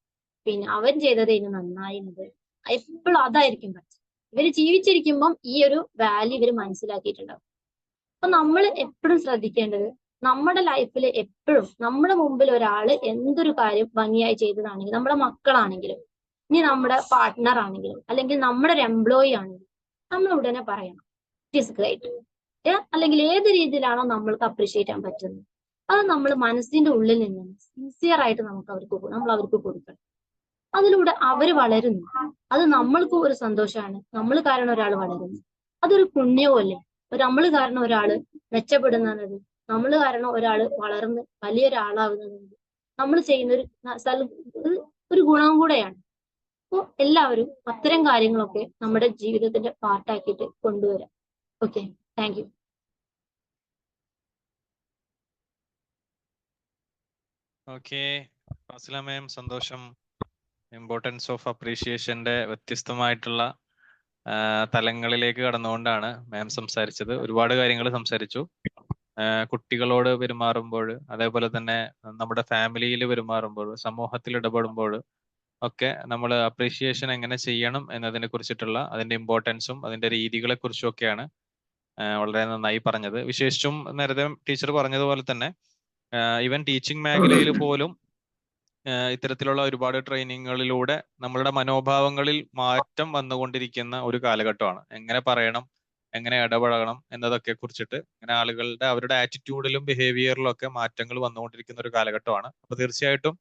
പിന്നെ അവൻ ചെയ്തത് ഇനി നന്നായിരുന്നത്, എപ്പോഴും അതായിരിക്കും പറ്റും. ഇവര് ജീവിച്ചിരിക്കുമ്പം ഈ ഒരു വാല്യൂ ഇവർ മനസ്സിലാക്കിയിട്ടുണ്ടാവും. അപ്പൊ നമ്മൾ എപ്പോഴും ശ്രദ്ധിക്കേണ്ടത്, നമ്മുടെ ലൈഫിൽ എപ്പോഴും നമ്മുടെ മുമ്പിൽ ഒരാള് എന്തൊരു കാര്യം ഭംഗിയായി ചെയ്തതാണെങ്കിലും, നമ്മുടെ മക്കളാണെങ്കിലും, ഇനി നമ്മുടെ പാർട്ട്ണർ ആണെങ്കിലും, അല്ലെങ്കിൽ നമ്മുടെ ഒരു എംപ്ലോയി ആണെങ്കിലും, നമ്മൾ ഉടനെ പറയണം ഇറ്റ് ഈസ് ഗ്രേറ്റ്. അല്ലെങ്കിൽ ഏത് രീതിയിലാണോ നമ്മൾക്ക് അപ്രീഷിയേറ്റ് ചെയ്യാൻ പറ്റുന്നത്, അത് നമ്മൾ മനസ്സിന്റെ ഉള്ളിൽ നിന്ന് സിൻസിയർ ആയിട്ട് നമ്മൾ അവർക്ക് കൊടുക്കണം. അതിലൂടെ അവര് വളരുന്നു. അത് നമ്മൾക്കും ഒരു സന്തോഷമാണ്. നമ്മൾ കാരണം ഒരാൾ വളരുന്നു, അതൊരു പുണ്യവും അല്ലേ. നമ്മൾ കാരണം ഒരാള് മെച്ചപ്പെടുന്നത്, നമ്മൾ കാരണം ഒരാൾ വളർന്ന് വലിയൊരാളാവുന്നത് നമ്മൾ ചെയ്യുന്ന ഒരു ഗുണം കൂടെയാണ്. അപ്പോൾ എല്ലാവരും അത്തരം കാര്യങ്ങളൊക്കെ നമ്മുടെ ജീവിതത്തിന്റെ പാർട്ടാക്കിയിട്ട് കൊണ്ടുവരാം. Okay, thank you. Okay Fasila ma'am, സന്തോഷം. ഇമ്പോർട്ടൻസ് ഓഫ് അപ്രീഷിയേഷന്റെ വ്യത്യസ്തമായിട്ടുള്ള തലങ്ങളിലേക്ക് കടന്നുകൊണ്ടാണ് മാം സംസാരിച്ചത്. ഒരുപാട് കാര്യങ്ങൾ സംസാരിച്ചു. കുട്ടികളോട് പെരുമാറുമ്പോൾ, അതേപോലെ തന്നെ നമ്മുടെ ഫാമിലിയിൽ പെരുമാറുമ്പോൾ, സമൂഹത്തിൽ ഇടപെടുമ്പോൾ ഒക്കെ നമ്മൾ അപ്രീഷിയേഷൻ എങ്ങനെ ചെയ്യണം എന്നതിനെ കുറിച്ചിട്ടുള്ള അതിന്റെ ഇമ്പോർട്ടൻസും അതിന്റെ രീതികളെ കുറിച്ചും ഒക്കെയാണ് വളരെ നന്നായി പറഞ്ഞത്. വിശേഷിച്ചും നേരത്തെ ടീച്ചർ പറഞ്ഞതുപോലെ തന്നെ ഈവൻ ടീച്ചിങ് മേഖലയിൽ പോലും ഇത്തരത്തിലുള്ള ഒരുപാട് ട്രെയിനിങ്ങുകളിലൂടെ നമ്മളുടെ മനോഭാവങ്ങളിൽ മാറ്റം വന്നുകൊണ്ടിരിക്കുന്ന ഒരു കാലഘട്ടമാണ്. എങ്ങനെ പറയണം, എങ്ങനെ ഇടപഴകണം എന്നതൊക്കെ കുറിച്ചിട്ട് ഇങ്ങനെ ആളുകളുടെ അവരുടെ ആറ്റിറ്റ്യൂഡിലും ബിഹേവിയറിലും ഒക്കെ മാറ്റങ്ങൾ വന്നുകൊണ്ടിരിക്കുന്ന ഒരു കാലഘട്ടമാണ്. അപ്പൊ തീർച്ചയായിട്ടും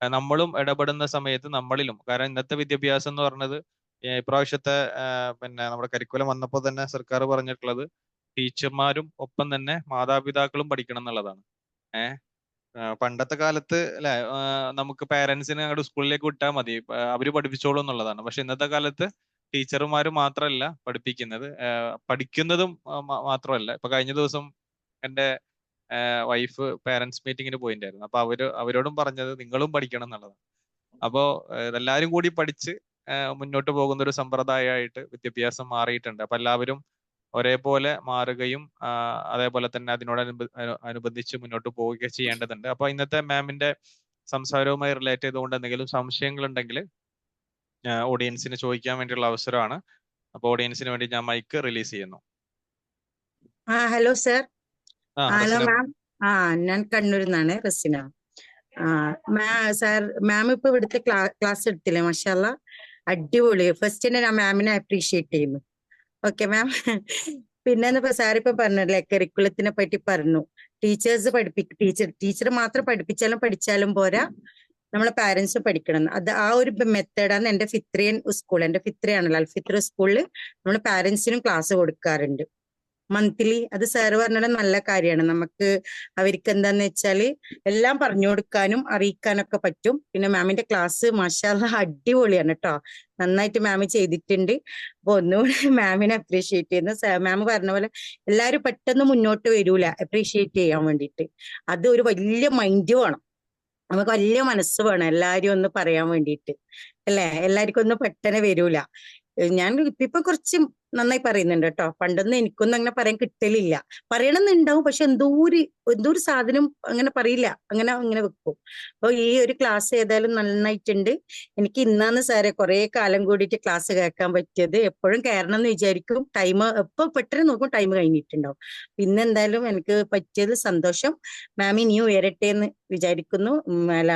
നമ്മളും ഇടപെടുന്ന സമയത്ത് നമ്മളിലും, കാരണം ഇന്നത്തെ വിദ്യാഭ്യാസം എന്ന് പറഞ്ഞത് ഇപ്രാവശ്യത്തെ പിന്നെ നമ്മുടെ കരിക്കുലം വന്നപ്പോൾ തന്നെ സർക്കാർ പറഞ്ഞിട്ടുള്ളത് ടീച്ചർമാരും ഒപ്പം തന്നെ മാതാപിതാക്കളും പഠിക്കണം എന്നുള്ളതാണ്. പണ്ടത്തെ കാലത്ത് അല്ലെ, നമുക്ക് പേരൻസിനെ അങ്ങോട്ട് സ്കൂളിലേക്ക് വിട്ടാൽ മതി, അവര് പഠിപ്പിച്ചോളൂ എന്നുള്ളതാണ്. പക്ഷെ ഇന്നത്തെ കാലത്ത് ടീച്ചർമാർ മാത്രമല്ല പഠിപ്പിക്കുന്നത്, പഠിക്കുന്നതും മാത്രമല്ല. ഇപ്പൊ കഴിഞ്ഞ ദിവസം എൻ്റെ വൈഫ് പേരൻസ് മീറ്റിങ്ങിന് പോയിട്ടുണ്ടായിരുന്നു. അപ്പൊ അവരോടും പറഞ്ഞത് നിങ്ങളും പഠിക്കണം എന്നുള്ളതാണ്. അപ്പോ എല്ലാവരും കൂടി പഠിച്ച് മുന്നോട്ട് പോകുന്ന ഒരു സമ്പ്രദായമായിട്ട് വിദ്യാഭ്യാസം മാറിയിട്ടുണ്ട്. അപ്പൊ എല്ലാവരും ഒരേപോലെ മാറുകയും അതേപോലെ തന്നെ അനുബന്ധിച്ച് മുന്നോട്ട് പോവുകയൊക്കെ ചെയ്യേണ്ടതുണ്ട്. അപ്പൊ ഇന്നത്തെ മാമിന്റെ സംസാരവുമായി റിലേറ്റ് ചെയ്തുകൊണ്ട് എന്തെങ്കിലും സംശയങ്ങൾ ഉണ്ടെങ്കിൽ ഓഡിയൻസിന് ചോദിക്കാൻ വേണ്ടിയുള്ള അവസരമാണ്. അപ്പൊ ഓഡിയൻസിന് വേണ്ടി ഞാൻ മൈക്ക് റിലീസ് ചെയ്യുന്നു. Hello sir. ഹലോ റസിന. മാം. ഞാൻ കണ്ണൂരിൽ നിന്നാണ് റസിന. സാർ, മാം ഇപ്പൊ ഇവിടുത്തെ ക്ലാസ് എടുത്തില്ലേ, മാഷാല്ലാ അടിപൊളി. ഫസ്റ്റ് തന്നെ ഞാൻ മാമിനെ അപ്രീഷിയേറ്റ് ചെയ്യുന്നു. Okay ma'am. പിന്നെ സാർ ഇപ്പൊ പറഞ്ഞല്ലേ കരിക്കുലത്തിനെ പറ്റി പറഞ്ഞു. ടീച്ചർ മാത്രം പഠിച്ചാലും പോരാ, നമ്മളെ പാരന്റ്സ് പഠിക്കണം. അത് ആ ഒരു മെത്തേഡാണ് എന്റെ ഫിത്രിയൻ സ്കൂൾ. എന്റെ ഫിത്രയാണല്ലോ, അൽഫിത്ര സ്കൂളിൽ നമ്മൾ പാരന്റ്സിനും ക്ലാസ് കൊടുക്കാറുണ്ട് മന്ത്ലി. അത് സാറ് പറഞ്ഞത് നല്ല കാര്യമാണ്. നമുക്ക് അവർക്ക് എന്താന്ന് വെച്ചാല് എല്ലാം പറഞ്ഞു കൊടുക്കാനും അറിയിക്കാനൊക്കെ പറ്റും. പിന്നെ മാമിന്റെ ക്ലാസ് മാഷാല്ലാ അടിപൊളിയാണ് കേട്ടോ, നന്നായിട്ട് മാം ചെയ്തിട്ടുണ്ട്. അപ്പൊ ഒന്നുകൂടി മാമിനെ അപ്രീഷിയേറ്റ് ചെയ്യുന്നു. മാം പറഞ്ഞ പോലെ എല്ലാവരും പെട്ടെന്ന് മുന്നോട്ട് വരൂല അപ്രീഷിയേറ്റ് ചെയ്യാൻ വേണ്ടിയിട്ട്. അത് ഒരു വലിയ മൈൻഡ് വേണം, നമുക്ക് വലിയ മനസ്സ് വേണം എല്ലാരും ഒന്ന് പറയാൻ വേണ്ടിയിട്ട്, അല്ലേ? എല്ലാവർക്കും ഒന്നും പെട്ടെന്ന് വരൂല. ഞാൻ ഇപ്പൊ കുറച്ച് നന്നായി പറയുന്നുണ്ട് കേട്ടോ. പണ്ടൊന്നും എനിക്കൊന്നും അങ്ങനെ പറയാൻ കിട്ടലില്ല. പറയണമെന്നുണ്ടാവും, പക്ഷെ എന്തോ ഒരു സാധനം അങ്ങനെ പറയില്ല, അങ്ങനെ വെക്കും. അപ്പൊ ഈ ഒരു ക്ലാസ് ഏതായാലും നന്നായിട്ടുണ്ട്. എനിക്ക് ഇന്നാന്ന് സാറെ കുറെ കാലം കൂടിയിട്ട് ക്ലാസ് കേൾക്കാൻ പറ്റിയത്. എപ്പോഴും കയറണം എന്ന് വിചാരിക്കും, ടൈം എപ്പോ പെട്ടെന്ന് നോക്കും ടൈം കഴിഞ്ഞിട്ടുണ്ടാവും. പിന്നെ എന്തായാലും എനിക്ക് പറ്റിയത് സന്തോഷം. മാം ഇനിയും ഉയരട്ടെ എന്ന് വിചാരിക്കുന്നു,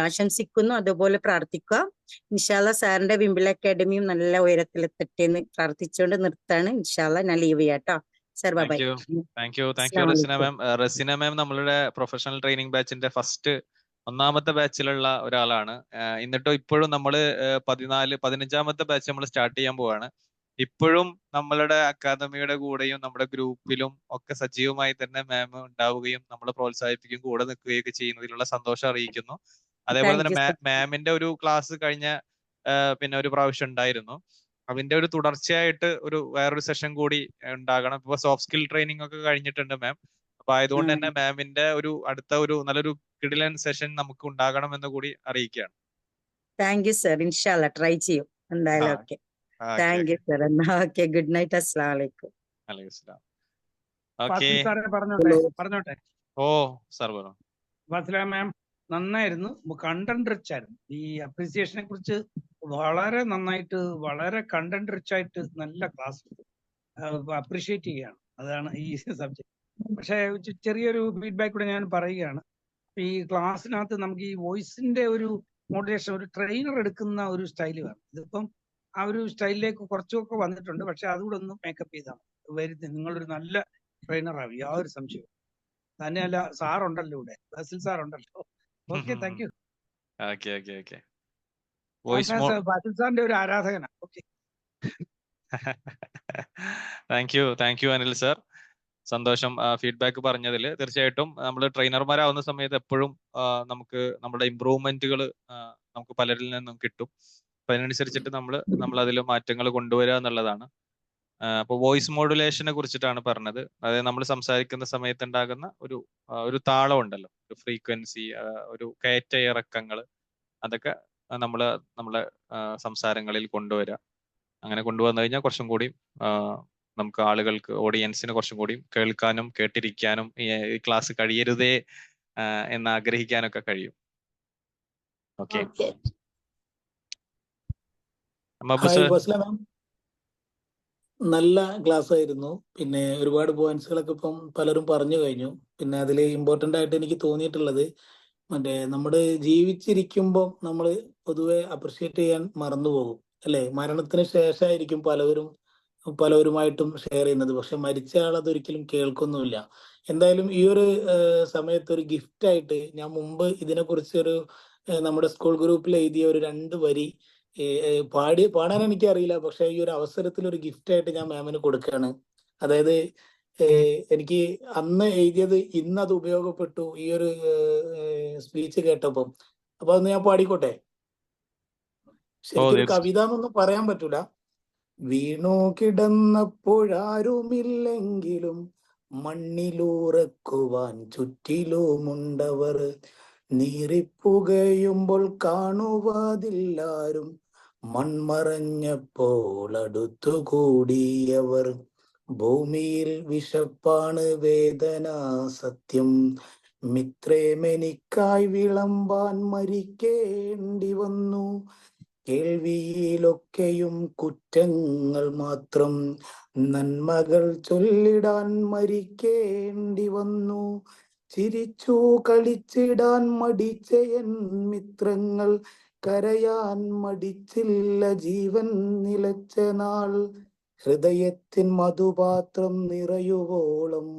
ആശംസിക്കുന്നു, അതുപോലെ പ്രാർത്ഥിക്കുക. ഇൻഷാല്ല സാറിന്റെ വിംബിൾ അക്കാഡമിയും നല്ല ഉയരത്തിലെത്തട്ടെ എന്ന് പ്രാർത്ഥിച്ചുകൊണ്ട് നിർത്താണ്. ഇൻഷാല്ല ഞാൻ ലീവ് ചെയ്യാട്ടോ. Sir bye. Thank you Rasina ma'am. Rasina ma'am നമ്മളുടെ പ്രൊഫഷണൽ ട്രെയിനിങ് ബാച്ചിന്റെ ഒന്നാമത്തെ ബാച്ചിലുള്ള ഒരാളാണ്. എന്നിട്ടും ഇപ്പോഴും നമ്മള് 15ാമത്തെ ബാച്ച് നമ്മൾ സ്റ്റാർട്ട് ചെയ്യാൻ പോവാണ്. ഇപ്പോഴും നമ്മളുടെ അക്കാദമിയുടെ കൂടെയും നമ്മുടെ ഗ്രൂപ്പിലും ഒക്കെ സജീവമായി തന്നെ മാം ഉണ്ടാവുകയും നമ്മളെ പ്രോത്സാഹിപ്പിക്കുകയും കൂടെ നിൽക്കുകയൊക്കെ ചെയ്യുന്നതിലുള്ള സന്തോഷം അറിയിക്കുന്നു. അതേപോലെ തന്നെ മാമിന്റെ ഒരു ക്ലാസ് കഴിഞ്ഞ പിന്നെ ഒരു പ്രാവശ്യം ഉണ്ടായിരുന്നു. അതിന്റെ ഒരു തുടർച്ചയായിട്ട് വേറൊരു സെഷൻ കൂടി ഉണ്ടാകണം. ഇപ്പൊ സോഫ്റ്റ് സ്കിൽ ട്രെയിനിങ് ഒക്കെ കഴിഞ്ഞിട്ടുണ്ട് മാം. അപ്പൊ ആയതുകൊണ്ട് തന്നെ മാമിന്റെ അടുത്ത നല്ലൊരു കിടിലൻ സെഷൻ നമുക്ക് ഉണ്ടാകണം എന്ന് കൂടി അറിയിക്കുകയാണ്. Thank you sir. ഇൻഷാല്ല ട്രൈ ചെയ്യും എന്തായാലും. Okay, thank you sir. എന്നാ ഓക്കെ, ഗുഡ് നൈറ്റ്. അസ്സലാമു അലൈക്കും. പറഞ്ഞോട്ടെ. ഓ സാർ പറഞ്ഞു. ഫാസില മാം നന്നായിരുന്നു, കണ്ടന്റ് റിച്ച് ആയിരുന്നു. ഈ അപ്രീസിയേഷനെ കുറിച്ച് വളരെ നന്നായിട്ട്, വളരെ കണ്ടന്റ് റിച്ച് ആയിട്ട് നല്ല ക്ലാസ് അപ്രീഷിയേറ്റ് ചെയ്യുകയാണ്. അതാണ് ഈ സബ്ജക്ട്. പക്ഷേ ചെറിയൊരു ഫീഡ്ബാക്ക് കൂടെ ഞാൻ പറയുകയാണ്. ഈ ക്ലാസ്സിനകത്ത് നമുക്ക് ഈ വോയിസിന്റെ ഒരു മോഡുലേഷൻ, ഒരു ട്രെയിനർ എടുക്കുന്ന ഒരു സ്റ്റൈൽ വേണം. ഇതിപ്പം ആ ഒരു സ്റ്റൈലിലേക്ക് കുറച്ചൊക്കെ വന്നിട്ടുണ്ട്. പക്ഷെ അതുകൂടെ ഒന്ന് മേക്കപ്പ് ചെയ്താൽ വരുന്നത് നിങ്ങളൊരു നല്ല ട്രെയിനർ ആവും, യാതൊരു സംശയവും. തന്നെയല്ല, സാറുണ്ടല്ലോ ഇവിടെ, ബസിൽ സാറുണ്ടല്ലോ. Okay, thank you. Okay okay okay. Voice ബസിൽ സാറിന്റെ ഒരു ആരാധകനാണ്. Okay, thank you Anil sir. സന്തോഷം ഫീഡ്ബാക്ക് പറഞ്ഞതിൽ. തീർച്ചയായിട്ടും നമ്മൾ ട്രെയിനർമാരാവുന്ന സമയത്ത് എപ്പോഴും നമുക്ക് നമ്മുടെ ഇമ്പ്രൂവ്മെന്റുകൾ നമുക്ക് പലരിൽ നിന്നും കിട്ടും. അപ്പൊ അതിനനുസരിച്ചിട്ട് നമ്മൾ അതിൽ മാറ്റങ്ങൾ കൊണ്ടുവരിക എന്നുള്ളതാണ്. അപ്പോൾ വോയിസ് മോഡുലേഷനെ കുറിച്ചിട്ടാണ് പറഞ്ഞത്. അതായത് നമ്മൾ സംസാരിക്കുന്ന സമയത്ത് ഉണ്ടാകുന്ന ഒരു താളം ഉണ്ടല്ലോ, ഒരു ഫ്രീക്വൻസി, ഒരു കയറ്റ ഇറക്കങ്ങൾ, അതൊക്കെ നമ്മളെ സംസാരങ്ങളിൽ കൊണ്ടുവരിക. അങ്ങനെ കൊണ്ടുവന്നു കഴിഞ്ഞാൽ കുറച്ചും കൂടി നമുക്ക് ആളുകൾക്ക്, ഓഡിയൻസിന് കുറച്ചും കൂടി കേൾക്കാനും കേട്ടിരിക്കാനും ഈ ക്ലാസ് കഴിയരുതേ എന്ന് ആഗ്രഹിക്കാനൊക്കെ കഴിയും. ഓക്കെ, നല്ല ക്ലാസ് ആയിരുന്നു. പിന്നെ ഒരുപാട് പോയിന്റ്സുകളൊക്കെ ഇപ്പം പലരും പറഞ്ഞു കഴിഞ്ഞു. പിന്നെ അതിൽ ഇമ്പോർട്ടൻ്റ് ആയിട്ട് എനിക്ക് തോന്നിയിട്ടുള്ളത്, നമ്മുടെ ജീവിച്ചിരിക്കുമ്പോൾ നമ്മൾ പൊതുവെ അപ്രിഷ്യേറ്റ് ചെയ്യാൻ മറന്നുപോകും, അല്ലെ? മരണത്തിന് ശേഷമായിരിക്കും പലവരുമായിട്ടും ഷെയർ ചെയ്യുന്നത്. പക്ഷെ മരിച്ച ആൾ അതൊരിക്കലും കേൾക്കൊന്നുമില്ല. എന്തായാലും ഈ ഒരു സമയത്ത് ഒരു ഗിഫ്റ്റ് ആയിട്ട് ഞാൻ മുമ്പ് ഇതിനെക്കുറിച്ച് നമ്മുടെ സ്കൂൾ ഗ്രൂപ്പിൽ എഴുതിയ ഒരു 2 വരി പാടാൻ എനിക്കറിയില്ല. പക്ഷെ ഈ ഒരു അവസരത്തിൽ ഒരു ഗിഫ്റ്റ് ആയിട്ട് ഞാൻ മാമിന് കൊടുക്കുകയാണ്. അതായത് എനിക്ക് അന്ന് എഴുതിയത് ഇന്ന് അത് ഉപയോഗപ്പെട്ടു ഈ ഒരു സ്പീച്ച് കേട്ടപ്പം. അപ്പൊ അതൊന്ന് ഞാൻ പാടിക്കോട്ടെ? ശരിക്കും കവിത എന്നൊന്നും പറയാൻ പറ്റൂല. വീണു കിടന്നപ്പോഴാരുമില്ലെങ്കിലും മണ്ണിലൂറക്കുവാൻ ചുറ്റിലുമുണ്ടവർ, നീറിപ്പുകയുമ്പോൾ കാണുവാതില്ലാരും മൺമറഞ്ഞപ്പോൾ അടുത്തുകൂടിയവർ. ഭൂമിയിൽ വിശപ്പാണ് വേദന സത്യം, മിത്രേമെനിക്കായി വിളമ്പാൻ മരിക്കേണ്ടി വന്നു. കേൾവിയിലൊക്കെയും കുറ്റങ്ങൾ മാത്രം, നന്മകൾ ചൊല്ലിടാൻ മരിക്കേണ്ടി വന്നു. ചിരിച്ചു കളിച്ചിടാൻ മടിച്ച എൻ മിത്രങ്ങൾ, കരയാൻ മടിച്ചില്ല ജീവൻ നിലച്ച നാൾ. ഹൃദയത്തിൻ മധുപാത്രം നിറയുവോളം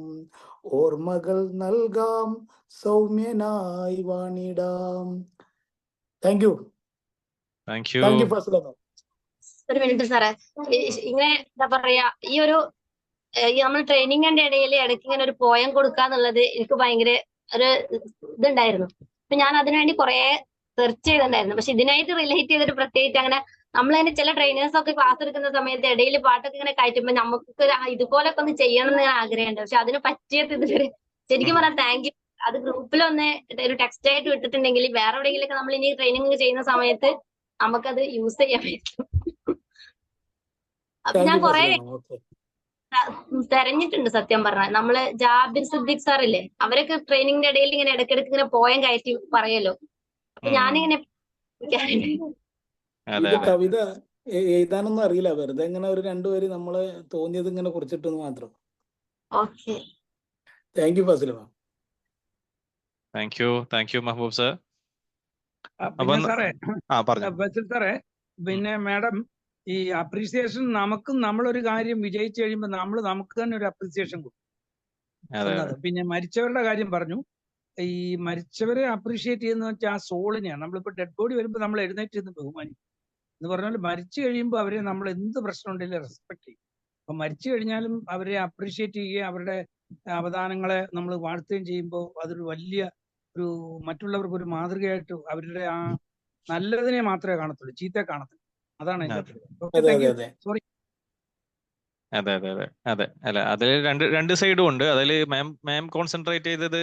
ഓർമ്മകൾ നൽകാം, സൗമ്യനായി വാണിടാം. Thank you. ഒരു മിനിറ്റ് സാറേ, ഇങ്ങനെ എന്താ പറയാ, ഈ നമ്മൾ ട്രെയിനിങ്ങിന്റെ ഇടയിൽ ഇടയ്ക്ക് ഇങ്ങനെ ഒരു പോയം കൊടുക്കാന്നുള്ളത് എനിക്ക് ഭയങ്കര ഒരു ഇതുണ്ടായിരുന്നു. അപ്പൊ ഞാൻ അതിനുവേണ്ടി കുറെ സെർച്ച് ചെയ്തിട്ടുണ്ടായിരുന്നു. പക്ഷെ ഇതിനായിട്ട് റിലേറ്റ് ചെയ്തിട്ട് പ്രത്യേകിച്ച് അങ്ങനെ നമ്മളതിന് ചില ട്രെയിനേഴ്സ് ഒക്കെ ക്ലാസ് എടുക്കുന്ന സമയത്ത് ഇടയിൽ പാട്ടൊക്കെ ഇങ്ങനെ കയറ്റുമ്പോൾ നമുക്ക് ഇതുപോലൊക്കെ ഒന്ന് ചെയ്യണം എന്ന് ആഗ്രഹമുണ്ട്. പക്ഷെ അതിന് പറ്റിയത് ഇതുവരെ ശരിക്കും പറഞ്ഞാൽ താങ്ക് യു. അത് ഗ്രൂപ്പിലൊന്ന് ഒരു ടെക്സ്റ്റ് ആയിട്ട് വിട്ടിട്ടുണ്ടെങ്കിൽ വേറെ എവിടെയെങ്കിലൊക്കെ നമ്മൾ ഇനി ട്രെയിനിങ് ചെയ്യുന്ന സമയത്ത് നമുക്കത് യൂസ് ചെയ്യാൻ പറ്റും. അപ്പൊ ഞാൻ കുറെ തെരഞ്ഞിട്ടുണ്ട് സത്യം പറഞ്ഞാൽ. നമ്മള് ജാബിർ സിദ്ദീഖ് സാറില്ലേ, അവരൊക്കെ ട്രെയിനിങ്ങിന്റെ ഇടയിൽ ഇങ്ങനെ ഇടയ്ക്കിടയ്ക്ക് ഇങ്ങനെ പോയം കയറ്റി പറയല്ലോ. അപ്പൊ ഞാനിങ്ങനെ കവിത എഴുതാനൊന്നും അറിയില്ല, വെറുതെ ഇങ്ങനെ ഒരു 2 വരി നമ്മളെ തോന്നിയത് ഇങ്ങനെ കുറിച്ചിട്ടെന്ന് മാത്രം. Okay, thank U Fasila. Thank you Mahbub sir. പിന്നെ സാറേ, ബസിൽ സാറേ, പിന്നെ മാഡം, ഈ അപ്രീസിയേഷൻ നമ്മളൊരു കാര്യം വിജയിച്ചു കഴിയുമ്പോൾ നമുക്ക് തന്നെ ഒരു അപ്രീസിയേഷൻ കൊടുക്കും. പിന്നെ മരിച്ചവരുടെ കാര്യം പറഞ്ഞു. ഈ മരിച്ചവരെ അപ്രീഷിയേറ്റ് ചെയ്യുന്ന വെച്ചാൽ ആ സോളിനെയാണ്. നമ്മളിപ്പോ ഡെഡ് ബോഡി വരുമ്പോൾ നമ്മൾ എഴുന്നേറ്റ് നിന്ന് ബഹുമാനിക്കും എന്ന് പറഞ്ഞാൽ, മരിച്ചു കഴിയുമ്പോൾ അവരെ നമ്മൾ എന്ത് പ്രശ്നം ഉണ്ടെങ്കിലും റെസ്പെക്ട് ചെയ്യും. അപ്പൊ മരിച്ചു കഴിഞ്ഞാലും അവരെ അപ്രീഷിയേറ്റ് ചെയ്യുകയും അവരുടെ അവദാനങ്ങളെ നമ്മൾ വാഴ്ത്തുകയും ചെയ്യുമ്പോൾ അതൊരു വലിയ മറ്റുള്ളവർക്ക് ഒരു മാതൃകയായിട്ട് അവരുടെ ആ നല്ലതിനെ മാത്രമേ കാണത്തുള്ളൂ, ചീത്ത കാണത്തുള്ളൂ. അതാണ് സോറി. അതെ അല്ല, അതിൽ രണ്ട് സൈഡും ഉണ്ട്. അതിൽ മാം കോൺസെൻട്രേറ്റ് ചെയ്തത്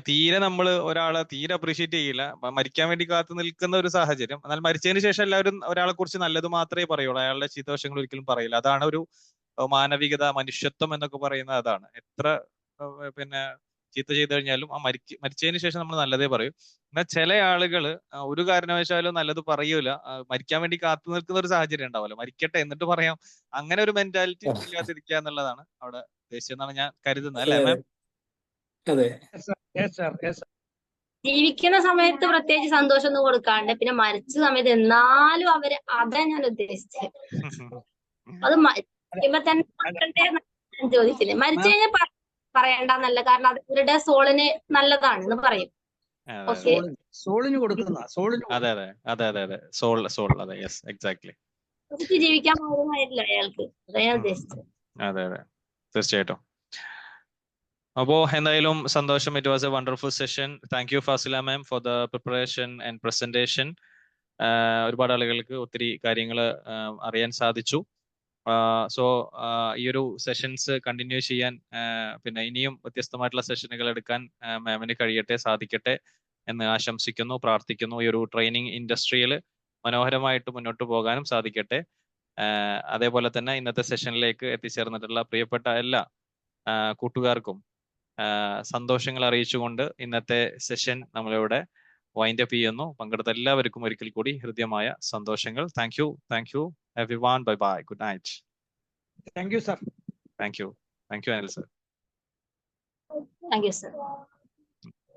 തീരെ നമ്മൾ ഒരാളെ തീരെ അപ്രീഷിയേറ്റ് ചെയ്യില്ല, മരിക്കാൻ വേണ്ടി കാത്തു നിൽക്കുന്ന ഒരു സാഹചര്യം. എന്നാൽ മരിച്ചതിന് ശേഷം എല്ലാവരും ഒരാളെ കുറിച്ച് നല്ലത് മാത്രമേ പറയുള്ളൂ, അയാളുടെ ചീത്തവശങ്ങൾ ഒരിക്കലും പറയില്ല. അതാണ് ഒരു മാനവികത, മനുഷ്യത്വം എന്നൊക്കെ പറയുന്നത് അതാണ്. എത്ര പിന്നെ ചീത്ത ചെയ്തു കഴിഞ്ഞാലും ആ മരിച്ചതിന് ശേഷം നമ്മൾ നല്ലതേ പറയൂ. എന്നാൽ ചില ആളുകൾ ഒരു കാരണവശാലും നല്ലത് പറയൂല, മരിക്കാൻ വേണ്ടി കാത്തു നിൽക്കുന്ന ഒരു സാഹചര്യം ഉണ്ടാവുമല്ലോ, മരിക്കട്ടെ എന്നിട്ട് പറയാം. അങ്ങനെ ഒരു മെന്റാലിറ്റി ഇല്ലാതിരിക്കുക എന്നുള്ളതാണ് അവിടെ ഉദ്ദേശിച്ചെന്നാണ് ഞാൻ കരുതുന്നത്, അല്ലേ മാം? അതെ. ജീവിക്കുന്ന സമയത്ത് പ്രത്യേകിച്ച് സന്തോഷം ഒന്നും കൊടുക്കാണ്ട് പിന്നെ മരിച്ച സമയത്ത് എന്നാലും അവര്, അതാ ഞാൻ ഉദ്ദേശിച്ചത്. അത് മരിക്കുമ്പോ തന്നെ ഞാൻ ചോദിക്കുന്നത്. മരിച്ചു കഴിഞ്ഞാൽ പറയണ്ടെന്നല്ല, കാരണം അത് അവരുടെ സോളിന് നല്ലതാണെന്ന് പറയും. ഓക്കെ, സോളിന് കൊടുക്കുന്ന അതെ അതെ അതെ അതെ അതെ സോൾ അതെ, യെസ് എക്സാക്ട്ലി. ജീവിക്കാൻ പാടുമായില്ല അയാൾക്ക്, അതാ ഞാൻ ഉദ്ദേശിച്ചത്. അതെ അതെ തീർച്ചയായിട്ടും. അപ്പോൾ എന്തായാലും സന്തോഷം. It was A wonderful session. Thank you Fasila ma'am for the preparation and presentation. ഒരുപാട് ആളുകൾക്ക് ഒത്തിരി കാര്യങ്ങൾ അറിയാൻ സാധിച്ചു. സോ ഈ ഒരു സെഷൻസ് കണ്ടിന്യൂ ചെയ്യാൻ, പിന്നെ ഇനിയും വ്യത്യസ്തമായിട്ടുള്ള സെഷനുകൾ എടുക്കാൻ മാമിന് കഴിയട്ടെ, സാധിക്കട്ടെ എന്ന് ആശംസിക്കുന്നു, പ്രാർത്ഥിക്കുന്നു. ഈ ഒരു ട്രെയിനിങ് ഇൻഡസ്ട്രിയിൽ മനോഹരമായിട്ട് മുന്നോട്ട് പോകാനും സാധിക്കട്ടെ. അതേപോലെ തന്നെ ഇന്നത്തെ സെഷനിലേക്ക് എത്തിച്ചേർന്നിട്ടുള്ള പ്രിയപ്പെട്ട എല്ലാ കൂട്ടുകാർക്കും സന്തോഷങ്ങൾ അറിയിച്ചുകൊണ്ട് ഇന്നത്തെ സെഷൻ നമ്മളിവിടെ വൈൻഡ് അപ്പ് ചെയ്യുന്നു. പങ്കെടുത്ത എല്ലാവർക്കും ഒരിക്കൽ കൂടി ഹൃദ്യമായ സന്തോഷങ്ങൾ. Thank you everyone. Bye bye. Good night. Thank you, sir. Thank you, Anil sir. Thank you, sir.